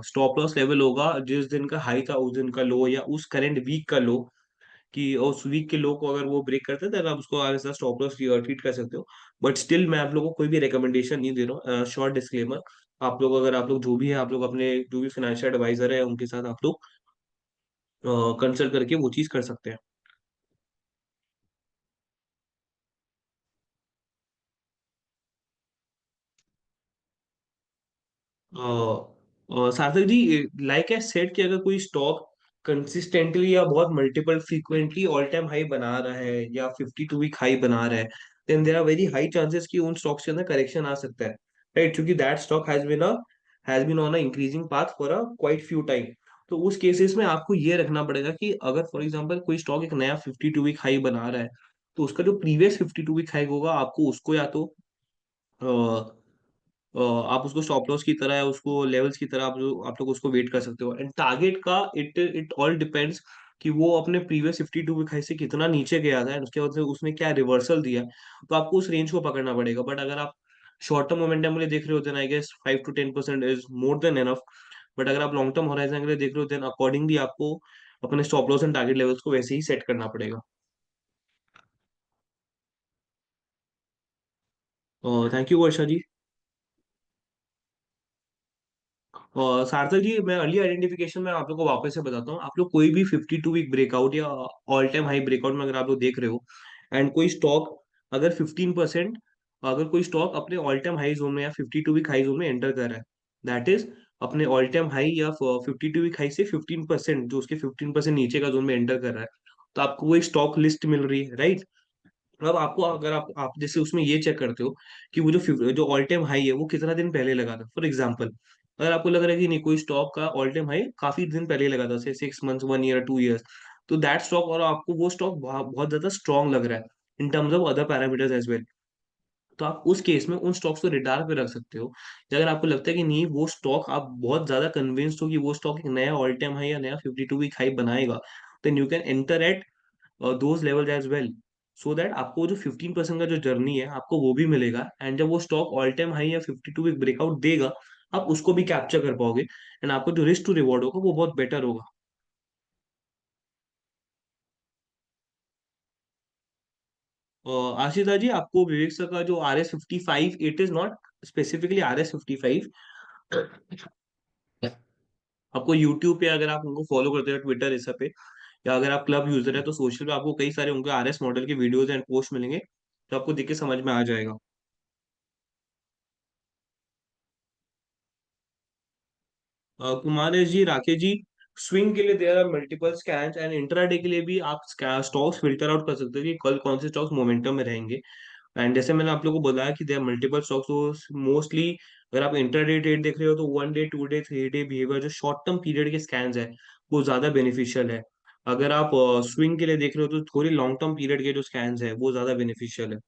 स्टॉप लॉस लेवल होगा जिस दिन का हाई था उस दिन का लो, या उस करेंट वीक का लो, कि उस वीक के लो को अगर वो ब्रेक करते हैं तो आप उसको आगे स्टॉप लॉस ट्रीट कर सकते हो. बट स्टिल मैं आप लोगों को कोई भी रिकमेंडेशन नहीं दे रहा हूँ. शॉर्ट डिस्क्लेमर, आप लोग अगर आप लोग जो भी है, आप लोग अपने जो भी फाइनेंशियल एडवाइजर है उनके साथ आप लोग कंसल्ट करके वो चीज कर सकते हैं. Sarthak ji, like I said कि अगर कोई स्टॉक कंसिस्टेंटली या बहुत multiple frequently all time high बना रहा है या 52 वीक हाई बना रहा है, then there are very high chances कि उन स्टॉक्स के अंदर करेक्शन आ सकता है, राइट, क्योंकि that stock has been on a increasing path for a quite few time. तो उस केसेस में आपको ये रखना पड़ेगा कि अगर फॉर एग्जांपल कोई स्टॉक एक नया 52 वीक हाई बना रहा है, तो उसका जो प्रीवियस 52 वीक हाई होगा आपको उसको या तो आप उसको स्टॉप लॉस की तरह या उसको लेवल्स की तरह आप लोग उसको वेट कर सकते हो. एंड टारगेट का इट इट ऑल डिपेंड्स कि वो अपने प्रीवियस 52 वीक हाई से कितना नीचे गया था, एंड उसके बाद से उसने क्या रिवर्सल दिया. तो आपको उस रेंज को पकड़ना पड़ेगा. बट अगर आप शॉर्ट टर्म मोमेंटम के लिए देख रहे होते हैं, I guess 5 to 10% is more than enough. But अगर आप लॉन्ग टर्म होराइजन के लिए देख रहे होते हैं, अकॉर्डिंगली आपको अपने stop loss and target levels को वैसे ही सेट करना पड़ेगा. थैंक यू वर्षा जी. और सार्थक जी, मैं अर्ली आइडेंटिफिकेशन में आप लोग को वापस से बताता हूँ. आप लोग कोई भी 52 वीक ब्रेकआउट या ऑल टाइम हाई ब्रेकआउट में अगर आप लोग देख रहे हो, एंड कोई स्टॉक अगर 15%, अगर कोई स्टॉक अपने ऑल टाइम हाई जोन में या 52 वीक हाई जोन में एंटर कर रहा है, दैट इज अपने ऑल टाइम हाई या 52 वीक हाई से 15%, जो उसके 15% नीचे का जोन में एंटर कर रहा है, तो आपको वो एक स्टॉक लिस्ट मिल रही है, राइट? अब आपको, अगर आप जैसे उसमें ये चेक करते हो कि वो जो ऑल टाइम हाई है वो कितना दिन पहले लगा था, फॉर एग्जांपल, अगर आपको लग रहा है कि नहीं, कोई स्टॉक का ऑल टाइम हाई काफी दिन पहले लगा था, से 6 मंथ्स, 1 ईयर, 2 ईयर्स, तो दैट स्टॉक, और आपको वो स्टॉक बहुत बहुत ज्यादा स्ट्रांग लग रहा है in terms of other parameters as well, तो आप उस केस में उन स्टॉक्स को रिडार पे रख सकते हो। या अगर आपको लगता है कि नहीं, वो स्टॉक आप बहुत ज्यादा कन्विंस्ड हो कि वो स्टॉक एक नया ऑल टाइम हाई या नया 52 वीक हाई बनाएगा, then you can enter at those levels as well, so that आपको जो 15% का जो जर्नी है आपको वो भी मिलेगा, एंड जब वो स्टॉक ऑल टाइम हाई या 52 वीक ब्रेकआउट देगा, आप उसको भी कैप्चर कर पाओगे, एंड आपको जो रिस्क टू रिवॉर्ड होगा वो बहुत बेटर होगा। आशिता जी, आपको विवेक सर का जो RS 55, it is not specifically RS 55, आपको यूट्यूब पे, अगर आप उनको फॉलो करते हो ट्विटर इस सब पे, या अगर आप क्लब यूजर है तो सोशल पे आपको कई सारे उनके RS मॉडल के वीडियोस एंड पोस्ट मिलेंगे, तो आपको देख के समझ में आ जाएगा। कुमार जी, राकेश जी, स्विंग के लिए there are multiple scans, and intraday के लिए भी आप स्टॉक्स फिल्टर आउट कर सकते हो कि कल कौन से स्टॉक्स मोमेंटम में रहेंगे। एंड जैसे मैंने आप लोगों को बताया कि देयर मल्टीपल स्टॉक्स, तो मोस्टली अगर आप इंट्राडे ट्रेड देख रहे हो तो 1 डे, 2 डे, 3 डे बिहेवियर, जो शॉर्ट टर्म पीरियड के स्कैन्स है, वो ज्यादा बेनिफिशियल है। अगर आप स्विंग के लिए देख रहे हो तो थोड़ी लॉन्ग टर्म पीरियड के जो स्कैन्स है वो ज्यादा बेनिफिशियल है।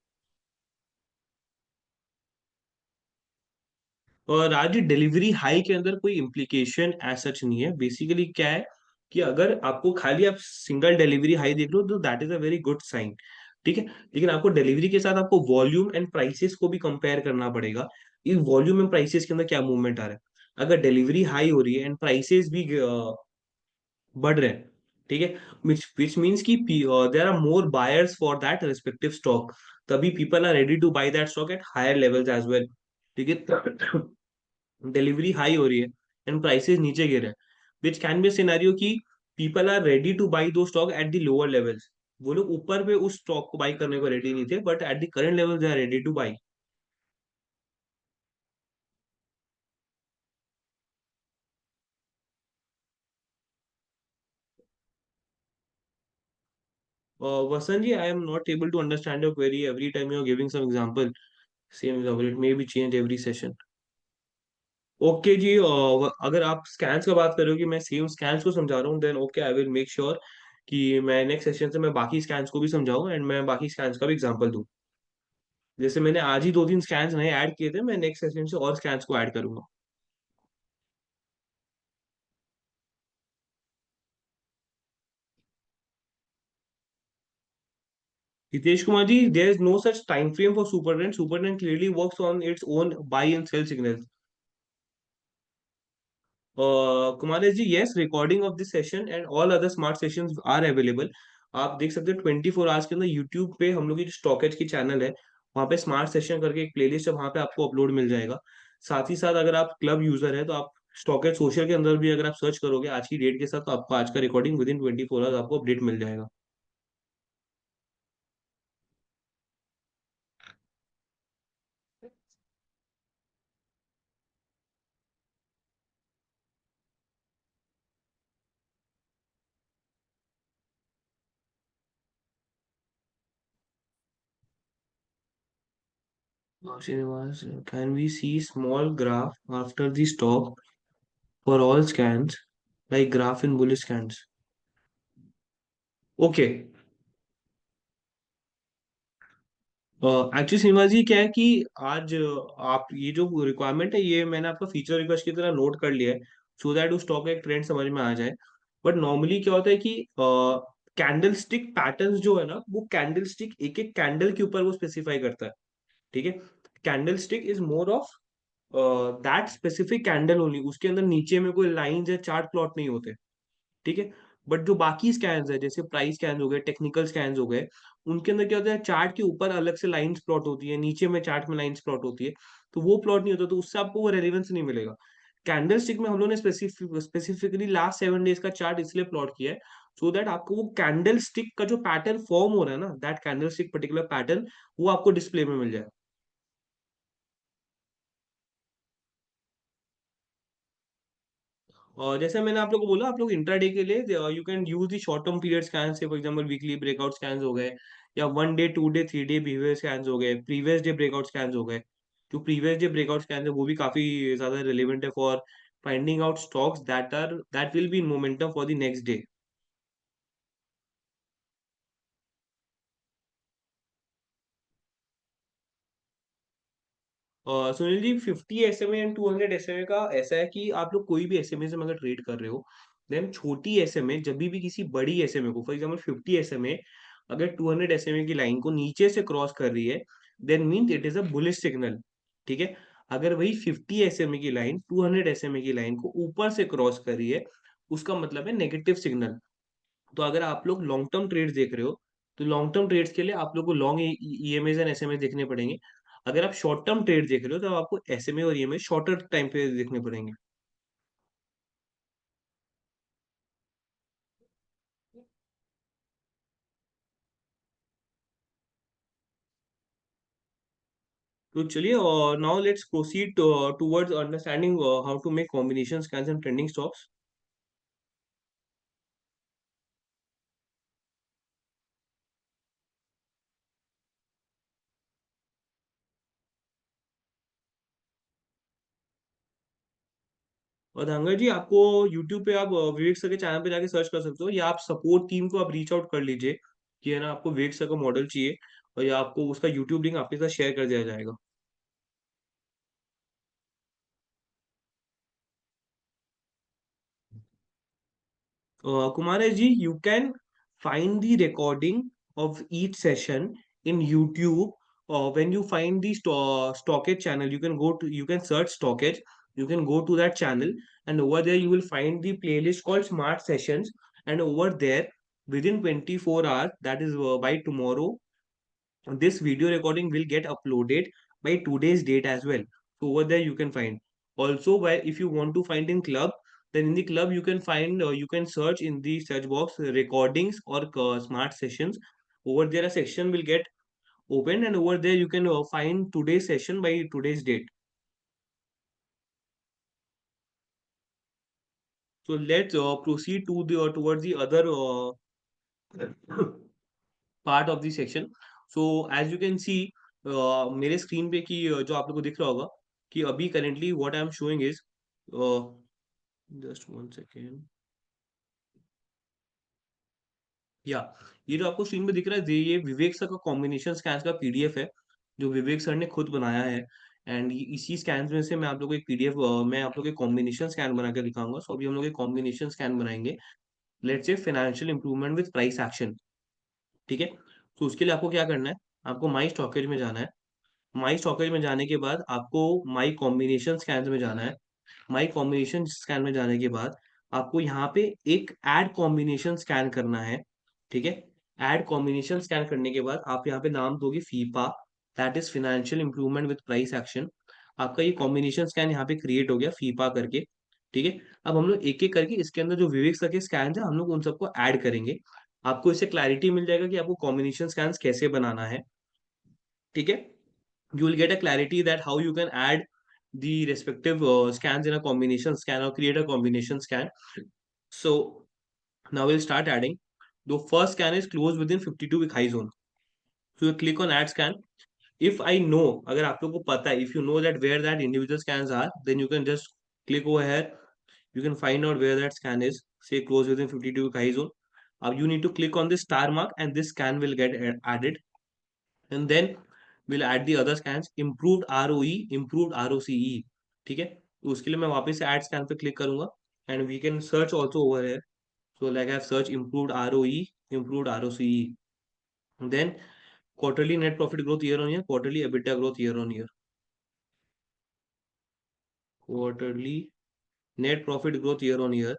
और राज, डिलीवरी हाई के अंदर कोई इम्प्लीकेशन एज सच नहीं है। बेसिकली क्या है कि अगर आपको खाली आप सिंगल डिलीवरी हाई देख लो तो that is a very good sign, ठीक है, लेकिन आपको डिलीवरी के साथ आपको वॉल्यूम एंड प्राइसेस को भी कंपेयर करना पड़ेगा, इस वॉल्यूम एंड प्राइसेस के अंदर क्या मूवमेंट आ रहा है। अगर डिलीवरी हाई हो रही है एंड प्राइसेस भी बढ़ रहे हैं, ठीक है, विच मीन्स कि there are more buyers for that respective stock, तभी people are ready to buy that stock at higher levels as well, ठीक है। डिलीवरी हाई हो रही है एंड प्राइसेस नीचे गिर रहे हैं, विच कैन बी सिनेरियो कि people are ready to buy those stock at the lower levels, वो लोग ऊपर पे उस स्टॉक को बाई करने को रेडी नहीं थे, but at the current level they are ready to buy. Vasant ji, I am not able to understand your query, every time you are giving some example, same example, it may be change every session. Okay ji, अगर आप scans का बात कर रहे हो कि मैं same scans को समझा रहा हूँ, then okay, I will make sure कि मैं नेक्स्ट सेशन से मैं बाकी स्कैन्स को भी समझाऊं एंड मैं बाकी स्कैन्स का भी एग्जांपल दूं। जैसे मैंने आज ही 2-3 स्कैन्स नए ऐड किए थे, मैं नेक्स्ट सेशन से और स्कैन्स को ऐड करूंगा। Hitesh Kumar ji, there is no such time frame for super trend, super trend clearly works on its own buy and sell signals. Kumar ji, yes, recording of this session and all other smart sessions are available. आप देख सकते हो 24 hours के अंदर YouTube पे हम लोग की जो स्टॉकेज की चैनल है, वहाँ पे स्मार्ट सेशन करके एक प्लेलिस्ट है, वहाँ पे आपको अपलोड मिल जाएगा। साथ ही साथ अगर आप क्लब यूजर है तो आप स्टॉकेज सोशल के अंदर भी अगर आप सर्च करोगे आज की डेट के साथ, तो आपको आज का रिकॉर्डिंग विद इन 24 आवर्स आपको अपडेट मिल जाएगा। Srinivas, can we see small graph after the stop for all scans, like graph in bullish scans? Okay, actually Seema ji क्या है कि आज आप ये जो रिक्वायरमेंट है ये मैंने आपका फीचर रिक्वेस्ट की तरह नोट कर लिया है, सो दैट उस स्टॉक का एक ट्रेंड समझ में आ जाए। बट नॉर्मली क्या होता है कि कैंडल स्टिक पैटर्न्स जो है ना, वो कैंडल स्टिक एक एक कैंडल के ऊपर वो स्पेसिफाई करता है, ठीक है। Candle stick is more of that specific candle only, उसके अंदर नीचे में कोई लाइंस या चार्ट प्लॉट नहीं होते, ठीक है। बट जो बाकी स्कैन्स है, जैसे प्राइस स्कैन हो गए, टेक्निकल स्कैन्स हो गए, उनके अंदर क्या होता है, चार्ट के ऊपर अलग से लाइंस प्लॉट होती है, नीचे में चार्ट में लाइंस प्लॉट होती है, तो वो प्लॉट नहीं होता, तो उससे आपको वो रेलिवेंस नहीं मिलेगा। कैंडल स्टिक में हम लोगों ने स्पेसिफिकली लास्ट 7 डेज का चार्ट इसलिए प्लॉट किया है, सो दैट आपको वो कैंडल स्टिक का जो पैटर्न फॉर्म हो रहा है ना, that candle stick particular pattern, वो आपको डिस्प्ले में मिल जाए। और जैसे मैंने आप लोग को बोला, आप लोग इंट्राडे के लिए you can use the short term period scan से, for example weekly breakout scans हो गए, या 1 day 2 day 3 day behaviour scans हो गए, प्रीवियस डे ब्रेकआउट स्कैन्स हो गए। जो प्रीवियस डे ब्रेकआउट स्कैन है वो भी काफी ज्यादा रिलेवेंट है for finding out stocks that will be in momentum for the next day. Sunil ji, 50 SMA and 200 SMA का ऐसा है कि आप लोग कोई भी एसएमए से अगर ट्रेड कर रहे हो, देन छोटी एसएमए जब भी किसी बड़ी एसएमए को, फॉर एग्जांपल 50 SMA अगर 200 SMA की लाइन को नीचे से क्रॉस कर रही है, then mean it is a bullish signal. ठीक है। अगर वही 50 SMA की लाइन 200 SMA की लाइन को ऊपर से क्रॉस कर रही है, उसका मतलब है नेगेटिव सिग्नल। तो अगर आप लोग लॉन्ग टर्म ट्रेड्स देख रहे हो, तो लॉन्ग टर्म ट्रेड्स के लिए आप लोग को लॉन्ग ईएमएस एंड एसएमएस देखने पड़ेंगे। अगर आप शॉर्ट टर्म ट्रेड देख रहे हो, तो आपको एसएमए और ईएमएस शॉर्टर टाइम पे देखने पड़ेंगे। तो चलिए, और now let's proceed towards understanding how to make combination scans and trending stocks. और धांगर जी, आपको यूट्यूब पे आप विवेक सर के चैनल पे जाके सर्च कर सकते हो, या आप सपोर्ट टीम को आप रीच आउट कर लीजिए कि है ना आपको विवेक सर का मॉडल चाहिए, और या आपको उसका यूट्यूब लिंक आपके साथ शेयर कर दिया जाएगा। Kumar ji, you can find the recording of each session in YouTube. When you find the Stockage channel, you can search Stockage. You can go to that channel, and over there you will find the playlist called Smart Sessions. And over there, within 24 hours, that is by tomorrow, this video recording will get uploaded by today's date as well. So over there you can find. Also, why if you want to find in club, then in the club you can find, you can search in the search box recordings or smart sessions. Over there a section will get opened, and over there you can find today's session by today's date. So let's proceed to the towards the other part of the section. So as you can see, मेरे screen पे कि जो आप लोग को दिख रहा होगा कि अभी currently what I am showing is, just one second, या ये जो आपको स्क्रीन पे दिख रहा है, ये विवेक सर का कॉम्बिनेशन स्कैन्स का पीडीएफ है, जो विवेक सर ने खुद बनाया है। एंड इसी स्कैन्स में से मैं आप लोग को एक पीडीएफ, मैं आप लोग को कॉम्बिनेशन स्कैन बना के दिखाऊंगा। सो अभी हम लोग एक कॉम्बिनेशन स्कैन बनाएंगे, let's say financial improvement with price action. ठीक है। तो उसके लिए आपको क्या करना है, आपको माई स्टॉकेज में जाना है। माई स्टॉकेज में जाने के बाद आपको माई कॉम्बिनेशन स्कैन में जाना है। माई कॉम्बिनेशन स्कैन में जाने के बाद आपको यहाँ पे एक ऐड कॉम्बिनेशन स्कैन करना है। ठीक है। ऐड कॉम्बिनेशन स्कैन करने के बाद आप यहाँ पे नाम दोगे FIPA, that is financial improvement with price action. आपका ये कॉम्बिनेशन स्कैन यहाँ पे क्रिएट हो गया फीपा करके। ठीक है। अब हम लोग एक एक करके इसके अंदर जो विवेक सर के स्कैन है, हम लोग उन सबको ऐड करेंगे। आपको इससे क्लैरिटी मिल जाएगा कि आपको कॉम्बिनेशन स्कैन कैसे बनाना है। ठीक है। You will get a clarity that how you can add the respective scans in a combination scan or create a combination scan. So now we'll start adding. The first scan is closed within 52-week high zone. So you click on add scan. If I know, अगर आप लोग को पता है, if you know that where that individual scans are, then you can just click over here. You can find out where that scan is. Say close within 52-week high zone. You need to click on this star mark, and this scan will get added. And then we'll add the other scans, improved ROE, improved ROCE। ठीक है। तो उसके लिए मैं वापस से add scan पे click करूंगा, and we can search also over here. So like I've searched improved ROE, improved ROCE, then quarterly net profit growth year on year, quarterly EBITDA growth year on year, quarterly net profit growth year on year,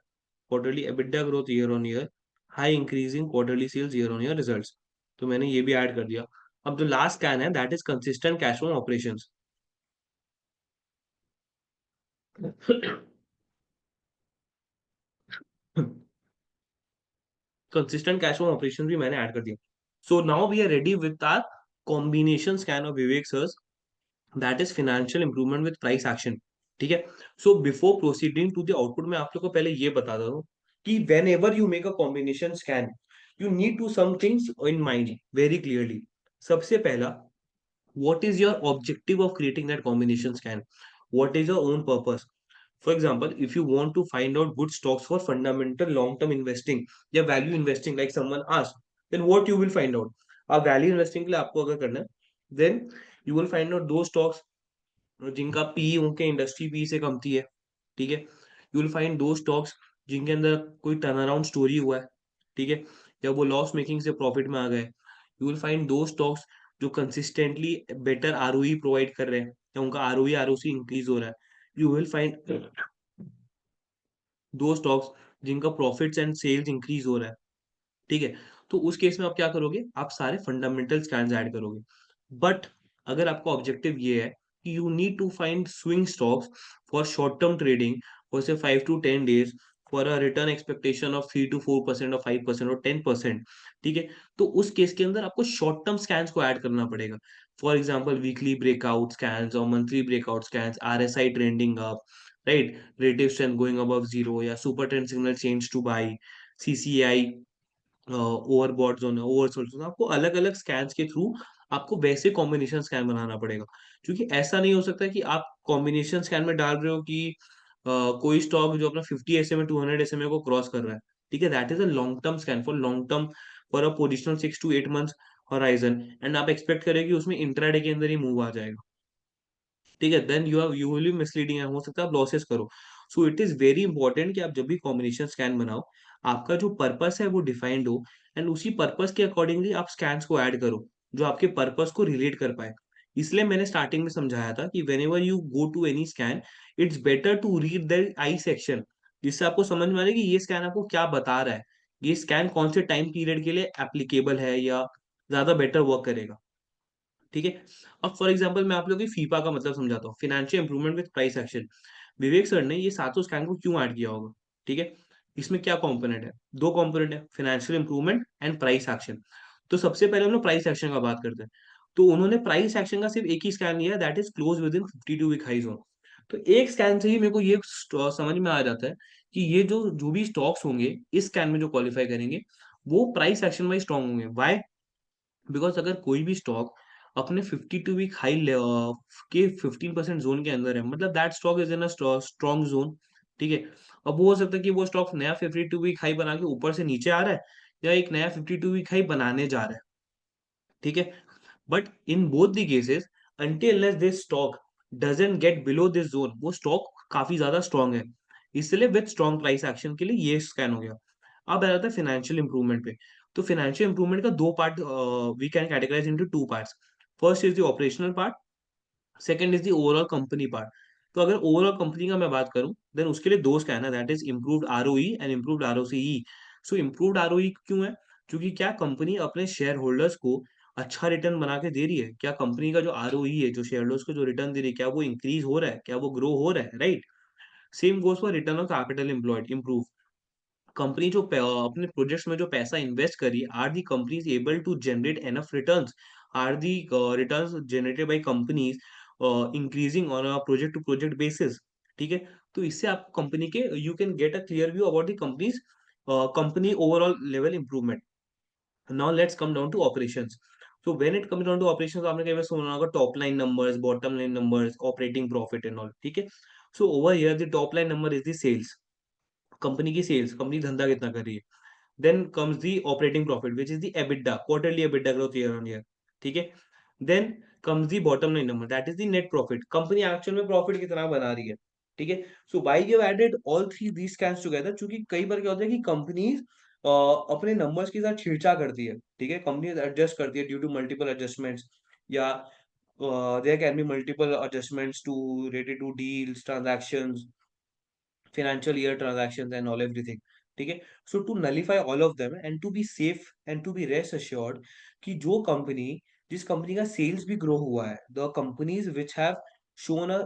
quarterly EBITDA growth year on year, high increasing quarterly sales year on year results। तो मैंने ये भी add कर दिया। अब जो last scan है, that is consistent cash flow operations. Consistent cash flow operation भी मैंने ऐड कर दिया. So now we are ready with our combination scan of Vivek sir, that is financial improvement with price action. ठीक है. So before proceeding to the output, मैं आप लोग को पहले ये बता दो कि whenever you make a combination scan, you need to some things in mind very clearly. सबसे पहला, what is your objective of creating that combination scan? What is your own purpose? For example, if you want to find out good stocks for fundamental long term investing या value investing, like someone asked, then what you will find out? आप value investing के लिए आपको अगर करना है, then you will find out those stocks जिनका P उनके इंडस्ट्री पी से कमती है. ठीक है. यू विल फाइंड दो स्टॉक्स जिनके अंदर कोई टर्न अराउंड स्टोरी हुआ है. ठीक है. या वो लॉस मेकिंग से प्रॉफिट में आ गए. यू विल फाइंड दो स्टॉक्स जो कंसिस्टेंटली बेटर आरओई प्रोवाइड कर रहे हैं या उनका आरओई आरओसी इंक्रीज हो रहा है. यू विल फाइंड दो स्टॉक्स जिनका प्रॉफिट्स एंड सेल्स इंक्रीज हो रहा है. ठीक है. तो उस केस में आप क्या करोगे, आप सारे फंडामेंटल स्कैन्स ऐड करोगे. बट अगर आपका ऑब्जेक्टिव ये है कि you need to find swing stocks for short term trading for say 5 to 10 days for a return expectation of 3 to 4% और 5% और 10%. ठीक है. तो उस केस के अंदर आपको शॉर्ट टर्म स्कैन्स को ऐड करना पड़ेगा. For example weekly breakout scans और monthly breakout scans, RSI trending up, right, relative strength going above zero या super trend signal change to buy, CCI overbought zone है, oversold zone, आपको अलग अलग scans के थ्रू आपको वैसे कॉम्बिनेशन स्कैन बनाना पड़ेगा. क्योंकि ऐसा नहीं हो सकता कि आप कॉम्बिनेशन स्कैन में डाल रहे हो कि कोई स्टॉक जो अपना 50 SMA 200 SMA को क्रॉस कर रहा है. ठीक है. That is a long term scan for long term, for a positional 6 to 8 months horizon, and आप एक्सपेक्ट करें कि उसमें इंट्राडे के अंदर ही मूव आ जाएगा. ठीक है. Then you will be misleading है, हो सकता है आप लॉसेस करो. So it is very important कि आप जब भी कॉम्बिनेशन स्कैन बनाओ, आपका जो पर्पस है वो डिफाइंड हो, एंड उसी पर्पस के अकॉर्डिंगली आप स्कैन्स को ऐड करो जो आपके पर्पस को रिलेट कर पाए. इसलिए मैंने स्टार्टिंग में समझाया था कि whenever you go to any scan, it's better to read the I section, जिससे आपको समझ में आ रहा है कि ये स्कैन आपको क्या बता रहा है, ये स्कैन कौन से टाइम पीरियड के लिए एप्लीकेबल है या ज्यादा बेटर वर्क करेगा. ठीक है. अब फॉर एग्जांपल मैं आप लोगों की फीफा का मतलब समझाता हूँ, financial improvement with price action. Vivek sir ने ये सातों स्कैन को क्यों ऐड किया होगा? ठीक है. इसमें क्या कंपोनेंट है? दो कंपोनेंट है, financial improvement and price action. तो सबसे पहले हम लोग प्राइस एक्शन का बात करते हैं. तो उन्होंने प्राइस एक्शन का सिर्फ एक ही स्कैन लिया है, that is close within 52 week high zone. तो एक स्कैन से ही मेरे को ये समझ में आ जाता है कि ये जो जो भी स्टॉक्स होंगे इस स्कैन में जो क्वालिफाई करेंगे वो प्राइस एक्शन में स्ट्रांग होंगे. वाई? बिकॉज अगर कोई भी स्टॉक अपने 52 वीक हाई के 15% जोन के अंदर है, मतलब that stock is in a strong zone. ठीक है. अब वो हो सकता है कि वो स्टॉक नया 52 वीक हाई बना के ऊपर से नीचे आ रहा है या एक नया 52 वीक हाई बनाने जा रहा है. ठीक है. But in both the cases, until unless this stock doesn't get below this zone, वो स्टॉक काफी ज्यादा स्ट्रांग है. इसलिए विद स्ट्रॉन्ग प्राइस एक्शन के लिए ये स्कैन हो गया. अब आ जाता है फाइनेंशियल इंप्रूवमेंट पे. तो फाइनेंशियल इंप्रूवमेंट का दो part we can categorize into two parts. First is the operational part, second is the overall company part. तो अगर ओवरऑल कंपनी का मैं बात करूं, देन उसके लिए दो स्कैन है, that is improved ROE and improved ROCE. So improved ROE क्यों है? क्योंकि क्या कंपनी अपने शेयर होल्डर्स को अच्छा रिटर्न बना के दे रही है? क्या कंपनी का जो आरओई है, जो शेयर होल्डर्स को जो रिटर्न दे रही है, क्या वो इंक्रीज हो रहा है, क्या वो ग्रो हो रहा है? Right. Same goes for return on capital employed, improve. Company जो अपने प्रोजेक्ट्स में जो पैसा इन्वेस्ट करी, are the companies able to generate enough returns, are the returns generated by companies increasing on a project to project basis. ठीक है. तो इससे आप कंपनी के you can get a clear view about the companies company overall level improvement. Now let's come down to operations. So when it comes down to operations, आपने कई बार सुना होगा top line numbers, bottom line numbers, operating profit and all. ठीक है. So over here the top line number is the sales, company की sales, company धंधा कितना कर रही है. Then comes the operating profit, which is the EBITDA, quarterly EBITDA growth year on year. ठीक है. Then comes the bottom line number, that is the net profit, company actual में profit कितना बना रही है. ठीक है. So by you added all three these scans together, क्योंकि कई बार क्या होता है कि कंपनीज अपने नंबर्स के साथ छेड़छाड़ करती है. ठीक है. कंपनीज एडजस्ट करती है ड्यू टू मल्टीपल एडजस्टमेंट्स, या there can be multiple adjustments to related to deals, transactions, financial year transactions and all everything. ठीक है. So to nullify all of them and to be safe and to be rest assured कि जो company, जिस company का sales भी grow हुआ है, the companies which have shown a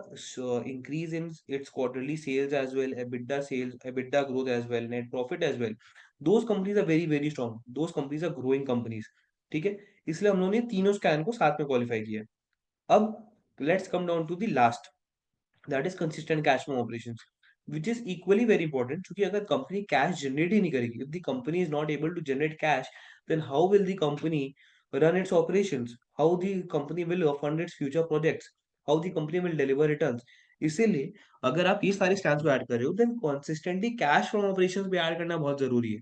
increase in its quarterly sales as well, EBITDA sales, EBITDA growth as well, net profit as well, those companies are very very strong, those companies are growing companies. ठीक है, इसलिए हम लोगों ने तीनों scan को साथ में क्वालिफाई किया है। अब let's come down to the last, that is consistent cash flow operations, which is equally very important, क्योंकि अगर कंपनी कैश जनरेट ही नहीं करेगी, if the company is not able to generate cash, then how will the company run its operations, how the company will fund its future projects, how the company will deliver returns। इसीलिए अगर आप ये सारे stands को add कर रहे हो, then consistently cash from operations भी ऐड करना बहुत जरूरी है,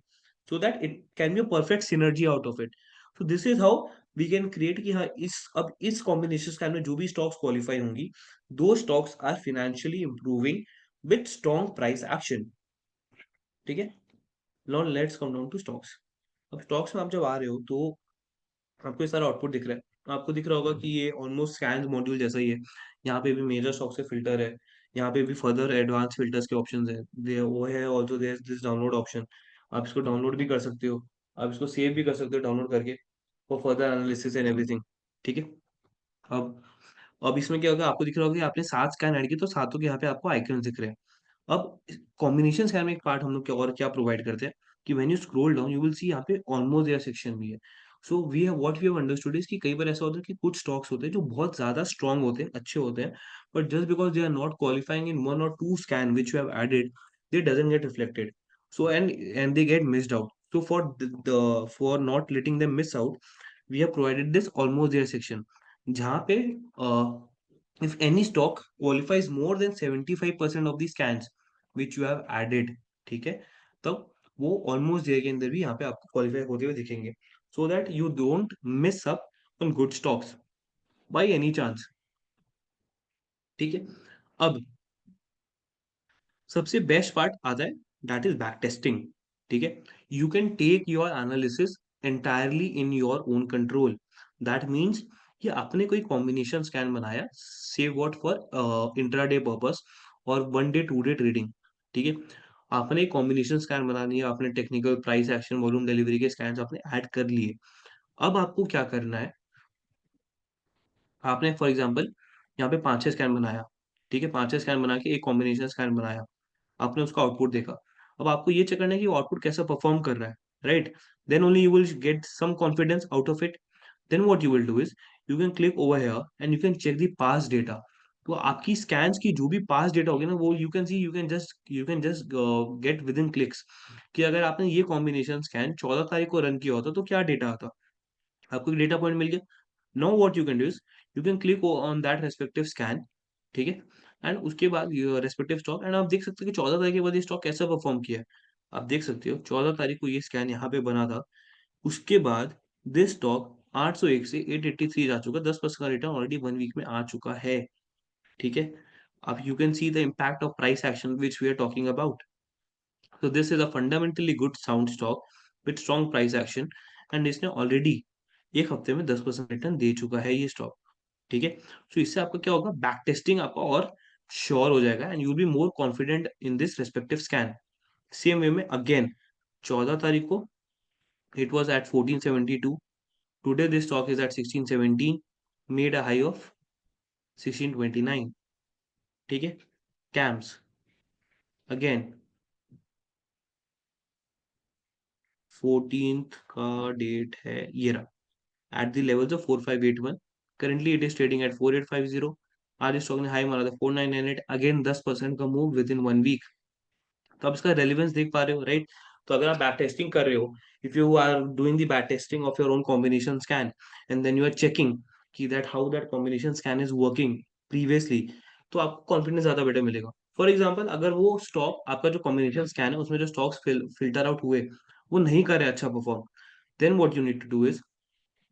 so that it can be a perfect synergy out of it. So this is how we can create कि हाँ, इस कॉम्बिनेशन के अंदर जो भी स्टॉक्स क्वालिफाई होंगी, those stocks are financially improving with strong price action। ठीक है, now let's come down to stocks. अब स्टॉक्स में आप जब आ रहे हो तो आपको ये सारा आउटपुट दिख रहा है, आपको दिख रहा होगा कि ये ऑलमोस्ट स्कैन मॉड्यूल जैसा ही है। यहाँ पे भी मेजर स्टॉक्स के फिल्टर है, यहाँ पे भी फर्दर एडवांस फिल्टर्स के ऑप्शंस है, वो है also there this download option. आप इसको डाउनलोड भी कर सकते हो, आप इसको सेव भी कर सकते हो डाउनलोड करके for further analysis and everything. ठीक है, अब अब इसमें क्या होगा, आपको दिख रहा होगा कि आपने 7 स्कैन ऐड किए तो सातों के यहाँ पे आपको आइकन दिख रहे हैं। अब कॉम्बिनेशन स्कैन में एक पार्ट हम लोग क्या और क्या प्रोवाइड करते हैं कि when you scroll down you will see यहाँ पे ऑलमोस्ट देयर सेक्शन भी है। So we have what we have understood is कि कई बार ऐसा होता है कि कुछ स्टॉक्स होते हैं जो बहुत ज्यादा स्ट्रांग होते हैं, अच्छे होते हैं, but just because they are not qualifying in 1 or 2 scan which you have added, they doesn't get reflected. So and they get missed out. So for not letting them miss out, we have provided this almost there section, जहाँ पे if any stock qualifies more than 75% of the scans which you have added, ठीक है, तब वो almost there के अंदर भी यहाँ पे आपको क्वालिफाई होते हुए दिखेंगे, सो that you don't mess up on good stocks by any chance. ठीक है, अब सबसे बेस्ट पार्ट आता है, दैट इज बैक टेस्टिंग। ठीक है, you can take your analysis entirely in your own control. That means कि आपने कोई कॉम्बिनेशन स्कैन बनाया, से व्हाट फॉर इंट्राडे पर्पस और 1 day 2 day ट्रेडिंग। ठीक है, आपने एक कॉम्बिनेशन स्कैन बना लिया, आपने technical price action volume delivery के स्कैन आपने ऐड कर लिए। अब आपको क्या करना है, आपने फॉर एग्जाम्पल यहाँ पे 5 6 स्कैन बनाया। ठीक है, 5 6 स्कैन बना के एक कॉम्बिनेशन स्कैन बनाया, आपने उसका आउटपुट देखा। अब आपको ये चेक करना है कि वो आउटपुट कैसा परफॉर्म कर रहा है, right? Then only you will get some confidence out of it. Then what you will do is you can click over here and you can check the past data. तो आपकी scans की जो भी past data होगी ना, वो you can C, you can just get with in clicks कि अगर आपने ये कॉम्बिनेशन स्कैन 14 तारीख को रन किया होता तो क्या डेटा आता, आपको एक डेटा पॉइंट मिल गया। Now what you can do is you can click on that respective scan. ठीक है, एंड उसके बाद रेस्पेक्टिव स्टॉक, एंड आप देख सकते हो कि 14 तारीख के बाद ये स्टॉक कैसा परफॉर्म किया है। आप देख सकते हो 14 तारीख को ये स्कैन यहाँ पे बना था, उसके बाद दिस स्टॉक 801 से 883 जा चुका, 10% का रिटर्न ऑलरेडी 1 वीक में आ चुका है। ठीक है, अब you can see the impact of price action which we are talking about. So this is a fundamentally good sound stock with strong price action, and इसने ऑलरेडी एक हफ्ते में 10% रिटर्न दे चुका है ये स्टॉक। ठीक है, सो इससे आपका क्या होगा, बैक टेस्टिंग आपका और श्योर हो जाएगा and you will be more confident in this respective scan. Same way में अगेन 14 तारीख को it was at 1472, today this stock is at 1617, made a high of 1629। ठीक है, कैम्स अगेन 14th का डेट है ये रहा, at the levels of 4581। Currently it is trading at 4850। आज इस स्टॉक ने हाई मारा था 4998, अगेन 10% का मूव विद इन 1 वीक। तो आप इसका रेलिवेंस देख पा रहे हो, राइट? तो अगर आप बैक टेस्टिंग कर रहे हो, if you are doing the back testing of your own combination scan and then you are checking कि that how that combination scan is working previously, तो आपको कॉन्फिडेंस ज्यादा बेटर मिलेगा। फॉर एग्जाम्पल, अगर वो स्टॉक आपका जो कॉम्बिनेशन स्कैन है उसमें जो स्टॉक्स फिल्टर आउट हुए वो नहीं कर रहे अच्छा perform, then what you need to do is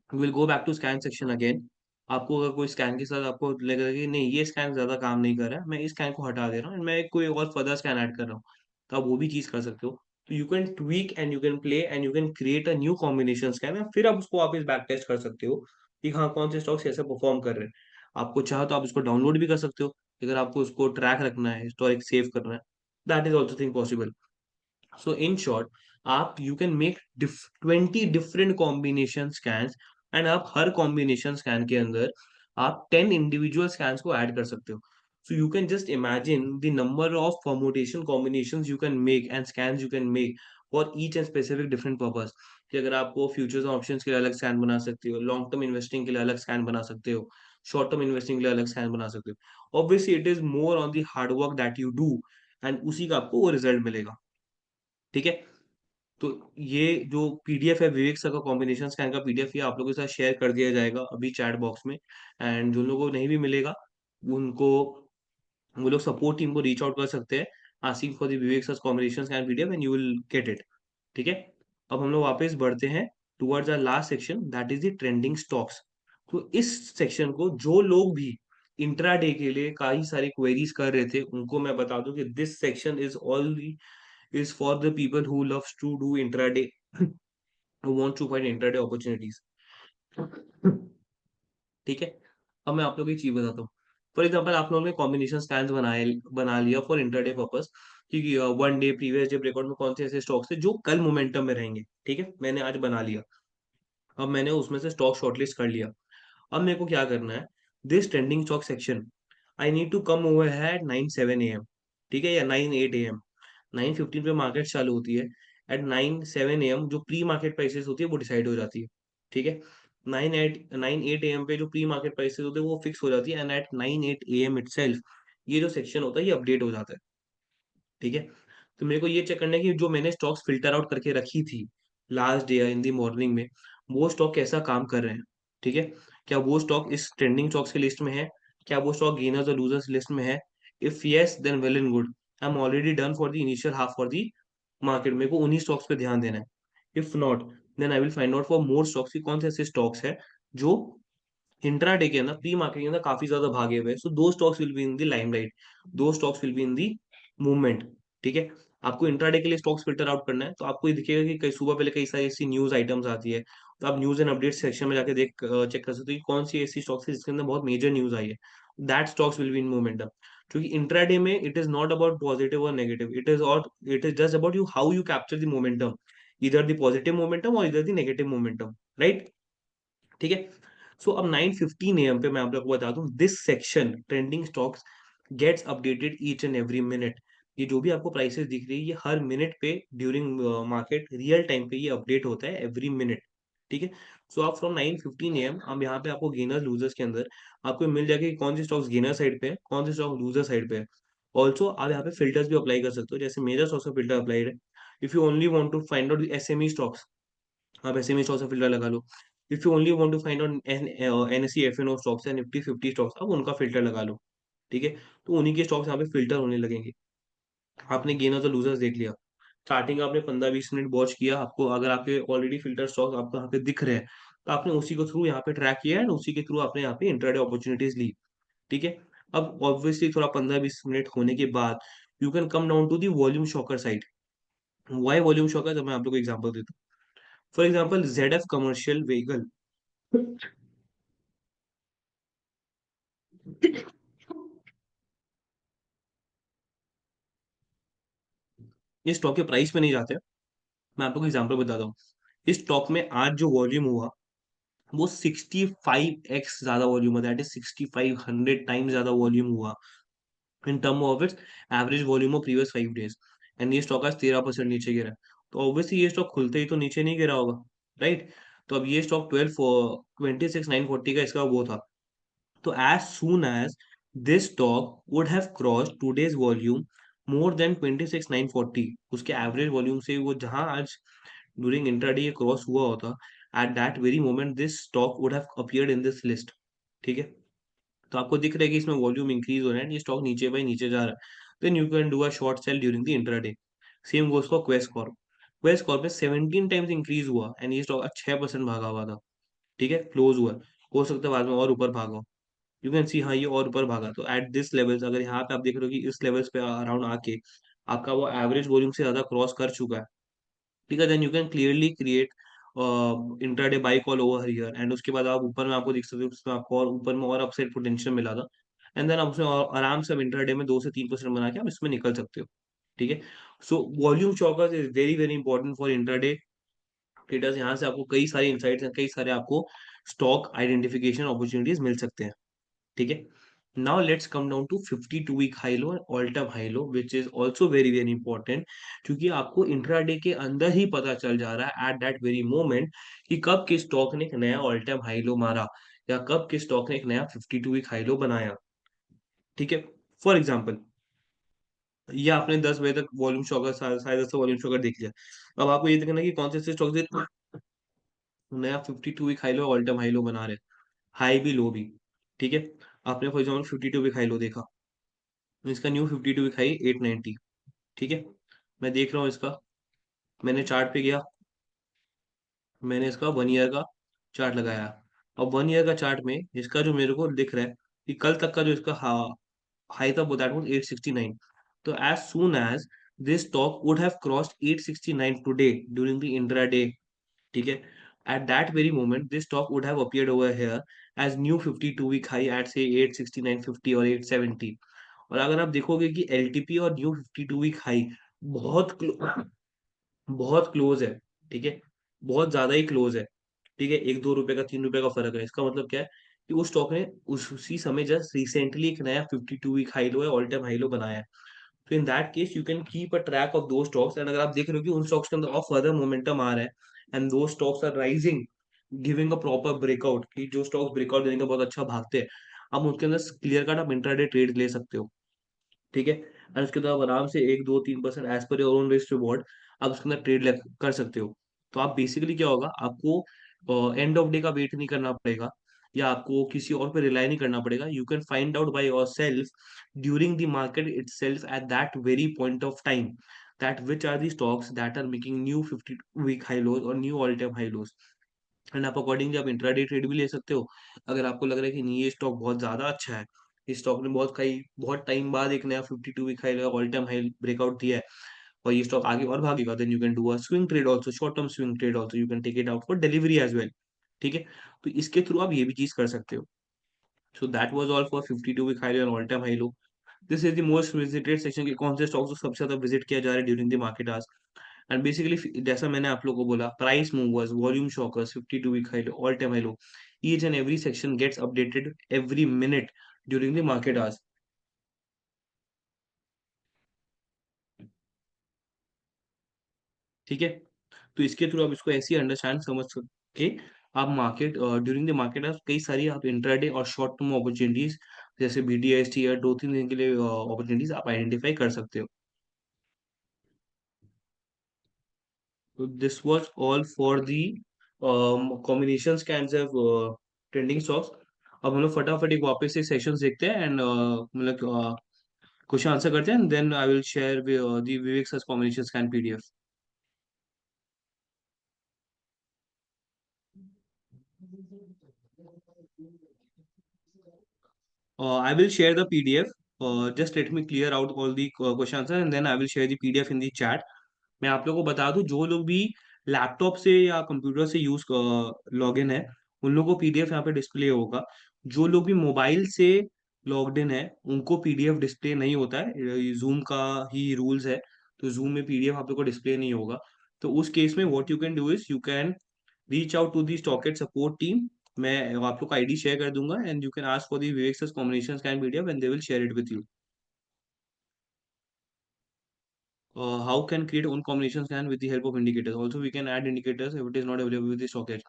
will go back to scan section again. आपको अगर कोई स्कैन के साथ आपको लगेगा कि नहीं ये स्कैन ज्यादा काम नहीं कर रहा है, मैं इस स्कैन को हटा दे रहा हूँ and मैं कोई और फर्दर स्कैन ऐड कर रहा हूँ, तो आप वो भी चीज कर सकते हो। तो you can tweak and you can play and you can create a new combination scan, और फिर आप उसको वापस बैक टेस्ट कर सकते हो कि हाँ कौन से स्टॉक्स कैसे परफॉर्म कर रहे हैं। आपको चाहो तो आप इसको डाउनलोड भी कर सकते हो, अगर आपको उसको ट्रैक रखना है, हिस्टोरिक सेव करना है, that is also thing possible. So in short, आप you can make 20 different combination scans, and आप हर कॉम्बिनेशन स्कैन के अंदर आप 10 इंडिविजुअल स्कैन्स को ऐड कर सकते हो। So you can just imagine the number of permutation combination you can make and scans you can make for each and specific different purpose. कि अगर आपको फ्यूचर्स ऑप्शंस के लिए अलग स्कैन बना सकते हो, लॉन्ग टर्म इन्वेस्टिंग के लिए अलग स्कैन बना सकते हो, शॉर्ट टर्म इन्वेस्टिंग के लिए अलग स्कैन बना सकते हो। Obviously it is more on the hard work that you do, and उसी का आपको वो रिजल्ट मिलेगा। ठीक है। तो ये जो पीडीएफ है विवेक सर का कॉम्बिनेशन स्कैन का पीडीएफ, ये आप लोगों के साथ शेयर कर दिया जाएगा अभी चैट बॉक्स में। एंड जो लोगों को नहीं भी मिलेगा, उनको वो लोग सपोर्ट टीम को रीच आउट कर सकते हैं, asking for the Vivek sir combination scan PDF, and you will get it. ठीक है। अब हम लोग वापस बढ़ते हैं towards the last section, that is the trending stocks. तो इस सेक्शन को जो लोग भी इंट्राडे के लिए कई सारी क्वेरीज कर रहे थे, उनको मैं बता दूं कि this section is all is for the people who loves to do intraday, who want to find intraday opportunities. ठीक है। अब मैं आप लोगों को एक चीज बताता हूँ। फॉर एग्जाम्पल आप लोगों ने कॉम्बिनेशन स्टैंड बना लिया फॉर इंटरडे पर्पस, क्योंकि one day previous day breakout में कौन से ऐसे स्टॉक्स है जो कल मोमेंटम में रहेंगे। ठीक है, मैंने आज बना लिया। अब मैंने उसमें से स्टॉक शॉर्टलिस्ट कर लिया। अब मेरे को क्या करना है, this trending stock section I need to come over है एट 9 7 AM। ठीक है, या 9 8 AM। 9:15 पे मार्केट चालू होती है। एट 9 7 AM जो प्री मार्केट प्राइसेस होती है वो डिसाइड हो जाती है। ठीक है। 9 8 AM पे जो प्री मार्केट प्राइसेस होते हैं वो फिक्स हो जाती है, एंड एट 9 8 AM इटसेल्फ ये जो सेक्शन होता है ये अपडेट हो जाता है। ठीक है। तो मेरे को ये चेक करना है कि जो मैंने स्टॉक्स फिल्टर आउट करके रखी थी last day in the morning में, वो स्टॉक कैसा काम कर रहे हैं। ठीक है। क्या वो स्टॉक इस ट्रेंडिंग स्टॉक्स की लिस्ट में है, क्या वो स्टॉक गेनर्स और लूजर्स लिस्ट में है। If yes then well and good, I am already done for the initial half for the market. मेरे को उन्हीं स्टॉक्स पे ध्यान देना है। If not, then I will find out for more stocks, कौन से ऐसे स्टॉक्स है जो इंट्राडे के अंदर प्री मार्केट के अंदर काफी ज्यादा भागे हुए हैं। So those stocks will be in the limelight, those stocks will be in the movement. ठीक है। आपको इंट्राडे के लिए स्टॉक्स फिल्टर आउट करना है, तो आपको ये दिखेगा कि कई सुबह पहले कई सारी ऐसी न्यूज आइटम्स आती है, तो आप न्यूज एंड अपडेट सेक्शन में जाके देख चेक कर सकते हो कि कौन सी ऐसी स्टॉक्स है जिसके अंदर बहुत मेजर न्यूज आई है। That stocks will be in momentum. क्योंकि इंट्राडे में it is not about positive और negative, it is just about you how you capture the momentum, इधर द पॉजिटिव मोमेंटम और इधर द नेगेटिव मोमेंटम। राइट। ठीक है। सो अब 9:15 AM पे मैं आप लोग को बता दूं, this section trending stocks gets updated each and every minute. ये जो भी आपको प्राइसेस दिख रही है ये हर मिनट पे ड्यूरिंग मार्केट रियल टाइम पे ये अपडेट होता है एवरी मिनट। ठीक है। सो आप फ्रॉम 9:15 AM अब यहाँ पे आपको गेनर्स लूजर्स के अंदर आपको मिल जाएगा कि कौन सी स्टॉक्स गेनर साइड पे है, कौन सी स्टॉक लूजर साइड पे है। ऑल्सो आप यहाँ पे फिल्टर्स भी अप्लाई कर सकते हो, जैसे मेजर स्टॉक्स का फिल्टर अप्लाइड है। If you only want to find out SME stocks, आप एसएमई स्टॉक्स का फिल्टर लगा लो। If you only want to find out NSE FNO stocks या निफ्टी 50 स्टॉक्स, आप उनका फिल्टर लगा लो। ठीक है। तो उन्हीं के स्टॉक्स यहाँ पे फिल्टर होने लगेंगे। आपने गेनर्स और लूजर्स देख लिया, स्टार्टिंग आपने 15 20 मिनट वॉच किया, आपको अगर आपके ऑलरेडी फिल्टर स्टॉक्स आपको यहाँ पे दिख रहे हैं, तो आपने उसी को थ्रू यहाँ पे ट्रैक किया एंड उसी के थ्रू आपने यहाँ पे इंट्राडे अपॉर्चुनिटीज ली। ठीक है। अब ऑब्वियसली थोड़ा 15 20 मिनट होने के बाद you can come down to the volume shocker side. Why volume shocker, जब मैं आप लोग को एग्जाम्पल देता हूँ। For example Z F commercial vehicle, ये स्टॉक के प्राइस पे नहीं जाते, मैं आपको एग्जांपल बताता हूँ। इस स्टॉक में आज जो वॉल्यूम हुआ वो 65x ज्यादा वॉल्यूम है, दैट इज 6500 टाइम्स ज्यादा वॉल्यूम हुआ in term of its average volume of previous 5 days. And ये स्टॉक आज 13% नीचे गिरा है। तो ऑब्वियसली ये स्टॉक खुलते ही तो नीचे नहीं गिरा होगा। राइट। तो अब ये स्टॉक 26 940 का इसका वो था। तो as soon as this stock would have crossed today's volume more than 26 940, उसके एवरेज वॉल्यूम से वो जहां आज ड्यूरिंग इंट्राडे ये क्रॉस हुआ होता, eight that very moment this stock would have appeared in this list. ठीक है। तो आपको दिख रहा है कि इसमें वॉल्यूम इंक्रीज हो रहा है, ये स्टॉक नीचे बाई नीचे जा रहा है, then you can do a short sell during the intraday. Same goes for Quest Corp. Quest Corp में 17 टाइम्स इंक्रीज हुआ एंड ये स्टॉक 6% भागा हुआ था। ठीक है, क्लोज हुआ। हो सकता है बाद में और ऊपर भागा। यू कैन सी, हाँ ये और ऊपर भागा। तो एट दिस लेवल्स, अगर यहाँ पे आप देख रहे हो कि इस लेवल्स पे अराउंड आके आपका वो एवरेज वॉल्यूम से ज्यादा क्रॉस कर चुका है, ठीक है, then you can clearly create intraday buy call over here. And उसके बाद आप ऊपर में आपको दिख सकते हो उसमें आपको और ऊपर में और अपसाइड पोटेंशियल मिला था। एंड देन आप उसमें आराम से इंट्राडे में 2 से 3% बना के आप इसमें निकल सकते हो। ठीक है। सो वॉल्यूम चौकस is very very important for intraday traders. यहाँ से आपको कई सारे इंसाइट्स कई सारे आपको स्टॉक आइडेंटिफिकेशन अपॉर्चुनिटीज मिल सकते हैं। ठीक है। Now let's come down to 52 week high low और all time high low which is also very very important, क्योंकि आपको इंट्राडे के अंदर ही पता चल जा रहा है एट दैट वेरी मोमेंट कि कब किस स्टॉक ने एक नया ऑल टाइम हाई लो मारा या कब किस स्टॉक ने एक नया 52 वीक हाई लो बनाया। ठीक है। फॉर एग्जाम्पल, ये आपने 10 बजे तक वॉल्यूम शॉकर साढ़े 10 वॉल्यूम शॉकर देख लिया। अब आपको ये देखना है कि कौन से स्टॉक नया 52 week high low all time high low बना रहे, हाई भी लो भी। ठीक है। आपने for example 52 week high low देखा, इसका न्यू 52 वीक हाई 890। ठीक है। मैं देख रहा हूँ इसका, मैंने चार्ट पे गया, मैंने इसका 1 ईयर का चार्ट लगाया। अब 1 ईयर का चार्ट में इसका जो मेरे को दिख रहा है कि कल तक का जो इसका हाई था वो दैट वाज 869। तो as soon as this stock would have crossed 869 today during the intraday, ठीक है, at that very moment this stock would have appeared over here as new 52 week high at say 869.50 और 870। और अगर आप देखोगे कि LTP और न्यू 52 वीक हाई बहुत बहुत क्लोज है। ठीक है। बहुत ज्यादा ही क्लोज है। ठीक है। 1-2 रुपए का 3 रुपए का फर्क है। इसका मतलब क्या है कि उस स्टॉक ने उसी समय जस्ट रिसेंटली एक नया 52 वीक हाई लो है, ऑल टाइम हाई लो बनाया है। तो इन that case you can keep a track of those stocks, and अगर आप देख रहे हो कि उन स्टॉक्स के अंदर और फर्दर मोमेंटम आ रहा है and those stocks are rising, giving a proper breakout, कि जो स्टॉक्स ब्रेकआउट देने का बहुत अच्छा भागते हैं, आप उनके अंदर क्लियर कट आप इंट्राडे ट्रेड ले सकते हो। ठीक है। और उसके बाद आप आराम से 1-2-3% as per your own risk reward आप उसके अंदर ट्रेड कर सकते हो। तो आप बेसिकली क्या होगा, आपको एंड ऑफ डे का वेट नहीं करना पड़ेगा या आपको किसी और पे रिलाई नहीं करना पड़ेगा। You can find out by yourself during the market itself at that very point of time that which are the stocks that are making new 52 week high lows और new all time high lows. And आप accordingly आप intraday trade भी ले सकते हो। अगर आपको लग रहा है कि नहीं ये स्टॉक बहुत ज्यादा अच्छा है, इस स्टॉक ने बहुत टाइम बाद एक नया 52 week high all time high breakout दिया है और ये स्टॉक आगे और भागेगा, then you can do a swing trade also, short term swing trade also, you can take it out for delivery as well. ठीक है। तो इसके थ्रू आप ये भी चीज कर सकते हो। So that was all for 52 week high and all time high low. This is the most visited section, के कौन से स्टॉक्स को सबसे ज्यादा विजिट किया जा रहा है ड्यूरिंग द मार्केट आज। एंड बेसिकली जैसा मैंने आप लोगों को बोला, price movers, volume shockers, 52 week high low, all time high low, each and every section gets updated every minute during the market आज। ठीक है। तो इसके थ्रू आप इसको ऐसे अंडरस्टैंड समझ सकते, आप मार्केट ड्यूरिंग द मार्केट आज कई सारी आप इंट्राडे और शॉर्ट टर्म अपॉर्चुनिटीज जैसे बीडीएसटी या 2-3 दिन के लिए अपॉर्चुनिटीज आप आइडेंटिफाई कर सकते हो। तो this was all for the combination scans of trending stocks. अब हम लोग फटाफट एक वापस से सेशंस देखते हैं एंड मतलब क्वेश्चन आंसर करते हैं, then I will share the Vivek सच combination scan PDF. I will share the PDF. Just let me clear out all the question answer and then I will share the PDF in the chat. मैं आप लोगों को बता दूं, जो लोग भी लैपटॉप से या कंप्यूटर से यूज लॉग इन है उन लोगों को पीडीएफ यहाँ पे डिस्प्ले होगा। जो लोग भी मोबाइल से लॉग्ड इन है उनको पीडीएफ डिस्प्ले नहीं होता है, जूम का ही रूल्स है। तो जूम में पीडीएफ आप लोग को डिस्प्ले नहीं होगा। तो उस केस में what you can do is you can reach out to the Stockage support team. मैं आप लोग को आईडी शेयर कर दूंगा and you can ask for the Vivek combination scan PDF and they will share it with you. How can create own combination scan with the help of indicators? Also, we can add indicators if it is not available with the stockage.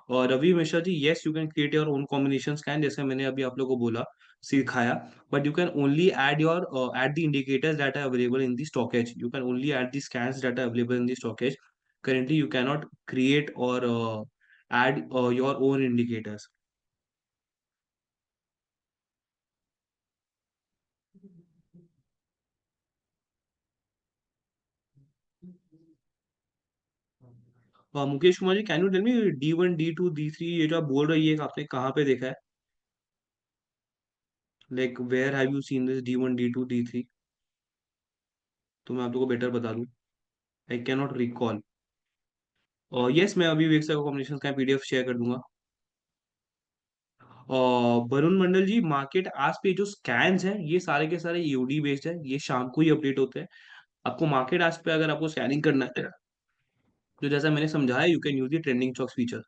और Ravi Mishra ji, yes you can create your own combination scan जैसे मैंने अभी आप लोगों को बोला, सिखाया, but you can only add the indicators that are available in the stockage. You can only add the scans that are available in the stockage. Currently you cannot create or add your own indicators. Mukesh Kumar ji, can you tell me D1 D2 D3 ये जो आप बोल रही है आपने कहाँ पे देखा है? Like where have you seen this D1 D2 D3? तो मैं आप लोगों को बेटर बता दूं, आई कैन नॉट रिकॉल। और यस, मैं अभी वेक्सा कॉम्बिनेशन का पीडीएफ शेयर कर दूंगा। और वरुण मंडल जी, मार्केट आज पे जो स्कैन्स हैं ये सारे के सारे ईओडी बेस्ड है, ये शाम को ही अपडेट होते हैं। आपको मार्केट आज पे अगर आपको स्कैनिंग करना है तो जैसा मैंने समझाया, you can use the trending stocks feature.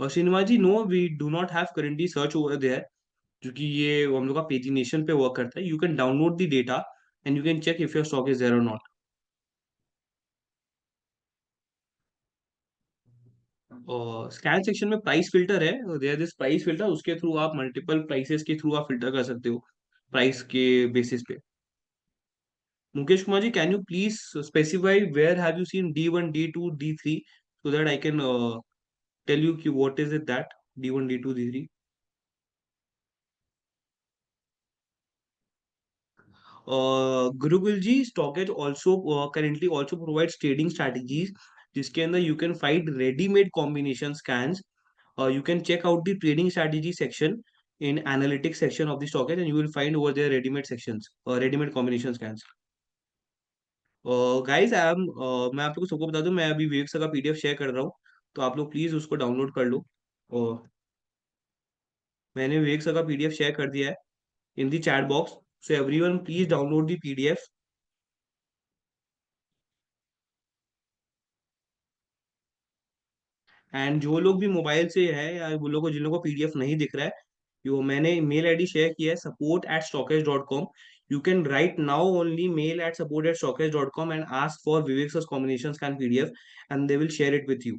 और Shrinivas ji, no we do not have currently search over there, क्योंकि ये हम लोग का पेजिनेशन पे वर्क करता है. You can download the data and you can check if your stock is there और नॉट. और स्कैन सेक्शन में प्राइस फिल्टर है, देयर दिस प्राइस फिल्टर, उसके थ्रू आप मल्टीपल प्राइसेस के थ्रू आप फिल्टर कर सकते हो प्राइस के बेसिस पे. Mukesh Kumar ji, can you please specify where have you seen D1, D2, D3, so that I can tell you कि what is it that D1, D2, D3. Gurukul ji, Stockage also currently also provides trading strategies, जिसके अंदर you can find readymade combination scans. You can check out the trading strategy section in analytics section of the stockage, and you will find over there ready-made sections or ready-made combination scans. Guys, मैं आप लोग को सबको बता दूं, मैं अभी विवेक sir का पीडीएफ शेयर कर रहा हूँ, तो आप लोग प्लीज उसको डाउनलोड कर लो. और मैंने विवेक सर का पीडीएफ शेयर कर दिया है in the chat box, so everyone please download the PDF. And जो लोग भी मोबाइल से है, या वो लोग जिन लोगों को पीडीएफ नहीं दिख रहा है, जो मैंने मेल आईडी शेयर किया है, support@stockage.com. You can right now only mail at support@stockage.com and ask for Vivek combination scan PDF, and they will share it with you.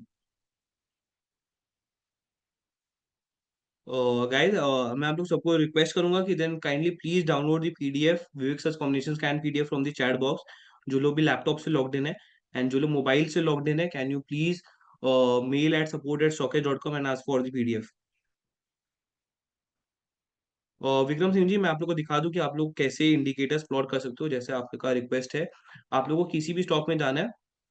Guys, मैं आप लोग सबको रिक्वेस्ट करूंगा कि then kindly please download the PDF, Vivek सच combination scan PDF from the chat box. जो लोग भी लैपटॉप से लॉग्ड इन है एंड जो लोग मोबाइल से लॉग्ड इन है, can you please mail at support@stockage.com and ask for the PDF. Vikram Singh ji, मैं आप लोग को दिखा दूं कि आप लोग कैसे इंडिकेटर्स प्लॉट कर सकते हो, जैसे आपका रिक्वेस्ट है. आप लोगों को किसी भी स्टॉक में जाना है,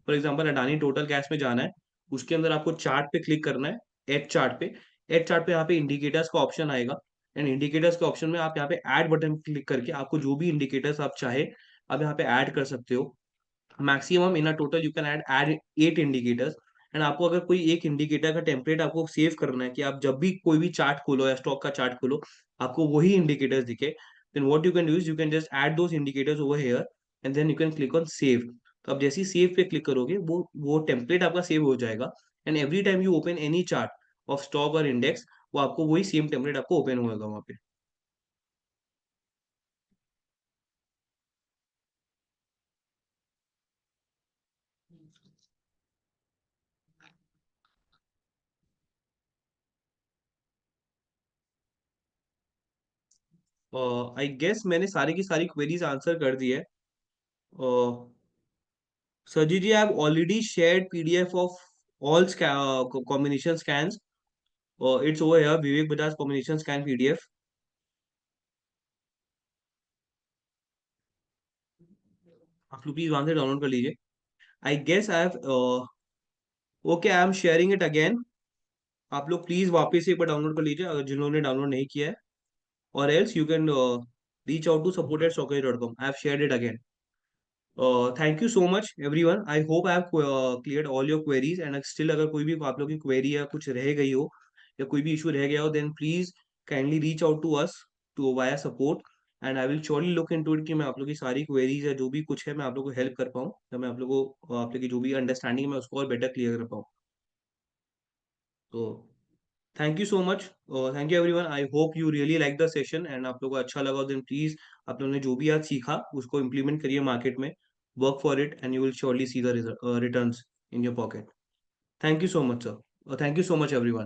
for example Adani total gas में जाना है, उसके अंदर आपको चार्ट पे क्लिक करना है, एच चार्ट पे. एच चार्ट पे यहाँ पे इंडिकेटर्स का ऑप्शन आएगा, एंड इंडिकेटर्स के ऑप्शन में आप यहाँ पे ऐड बटन क्लिक करके आपको जो भी इंडिकेटर्स आप चाहे, आप यहाँ पे ऐड कर सकते हो. Maximum in a total you can add 8 indicators. And आपको अगर कोई एक इंडिकेटर का टेम्पलेट आपको सेव करना है, कि आप जब भी कोई भी चार्ट खोलो या स्टॉक का चार्ट खोलो, आपको वही इंडिकेटर्स दिखे, then what you can do is you can just add those indicators over here, and then you can click on save. तो आप जैसे ही सेव पे क्लिक करोगे, वो टेम्पलेट आपका सेव हो जाएगा. And every time you open any chart of stock और इंडेक्स, वो आपको वही सेम टेम्पलेट आपको ओपन होगा वहाँ पे. आई गेस मैंने सारी की सारी क्वेरीज आंसर कर दी है. Sajid ji, I have already shared PDF of all combination scans. It's over here, Vivek Bajaj combination scan PDF. आप लोग प्लीज वहां से डाउनलोड कर लीजिए. I guess I have, okay, I am sharing it again. आप लोग please वापस एक बार डाउनलोड कर लीजिए, अगर जिन्होंने डाउनलोड नहीं किया है. और else you can reach out to support@stockage.com. I have shared it again. Thank you so much everyone. I hope I have cleared all your queries, and still अगर कोई भी आप लोग की क्वेरी या कुछ रह गई हो, या कोई भी इशू रह गया हो, then please kindly reach out to us, to via support. And I will surely look into it कि मैं आप लोग की सारी क्वेरीज या जो भी कुछ है, मैं आप लोग को हेल्प कर पाऊँ, या मैं आप लोग को आप लोग की जो भी अंडरस्टैंडिंग है, मैं उसको और बेटर क्लियर कर पाऊँ. तो thank you so much. Thank you everyone. I hope you really like the session, and आप लोगों को अच्छा लगा, देन प्लीज आप लोगों ने जो भी आज सीखा उसको इम्प्लीमेंट करिए मार्केट में. Work for it and you will surely see the returns in your pocket. Thank you so much sir. Thank you so much everyone.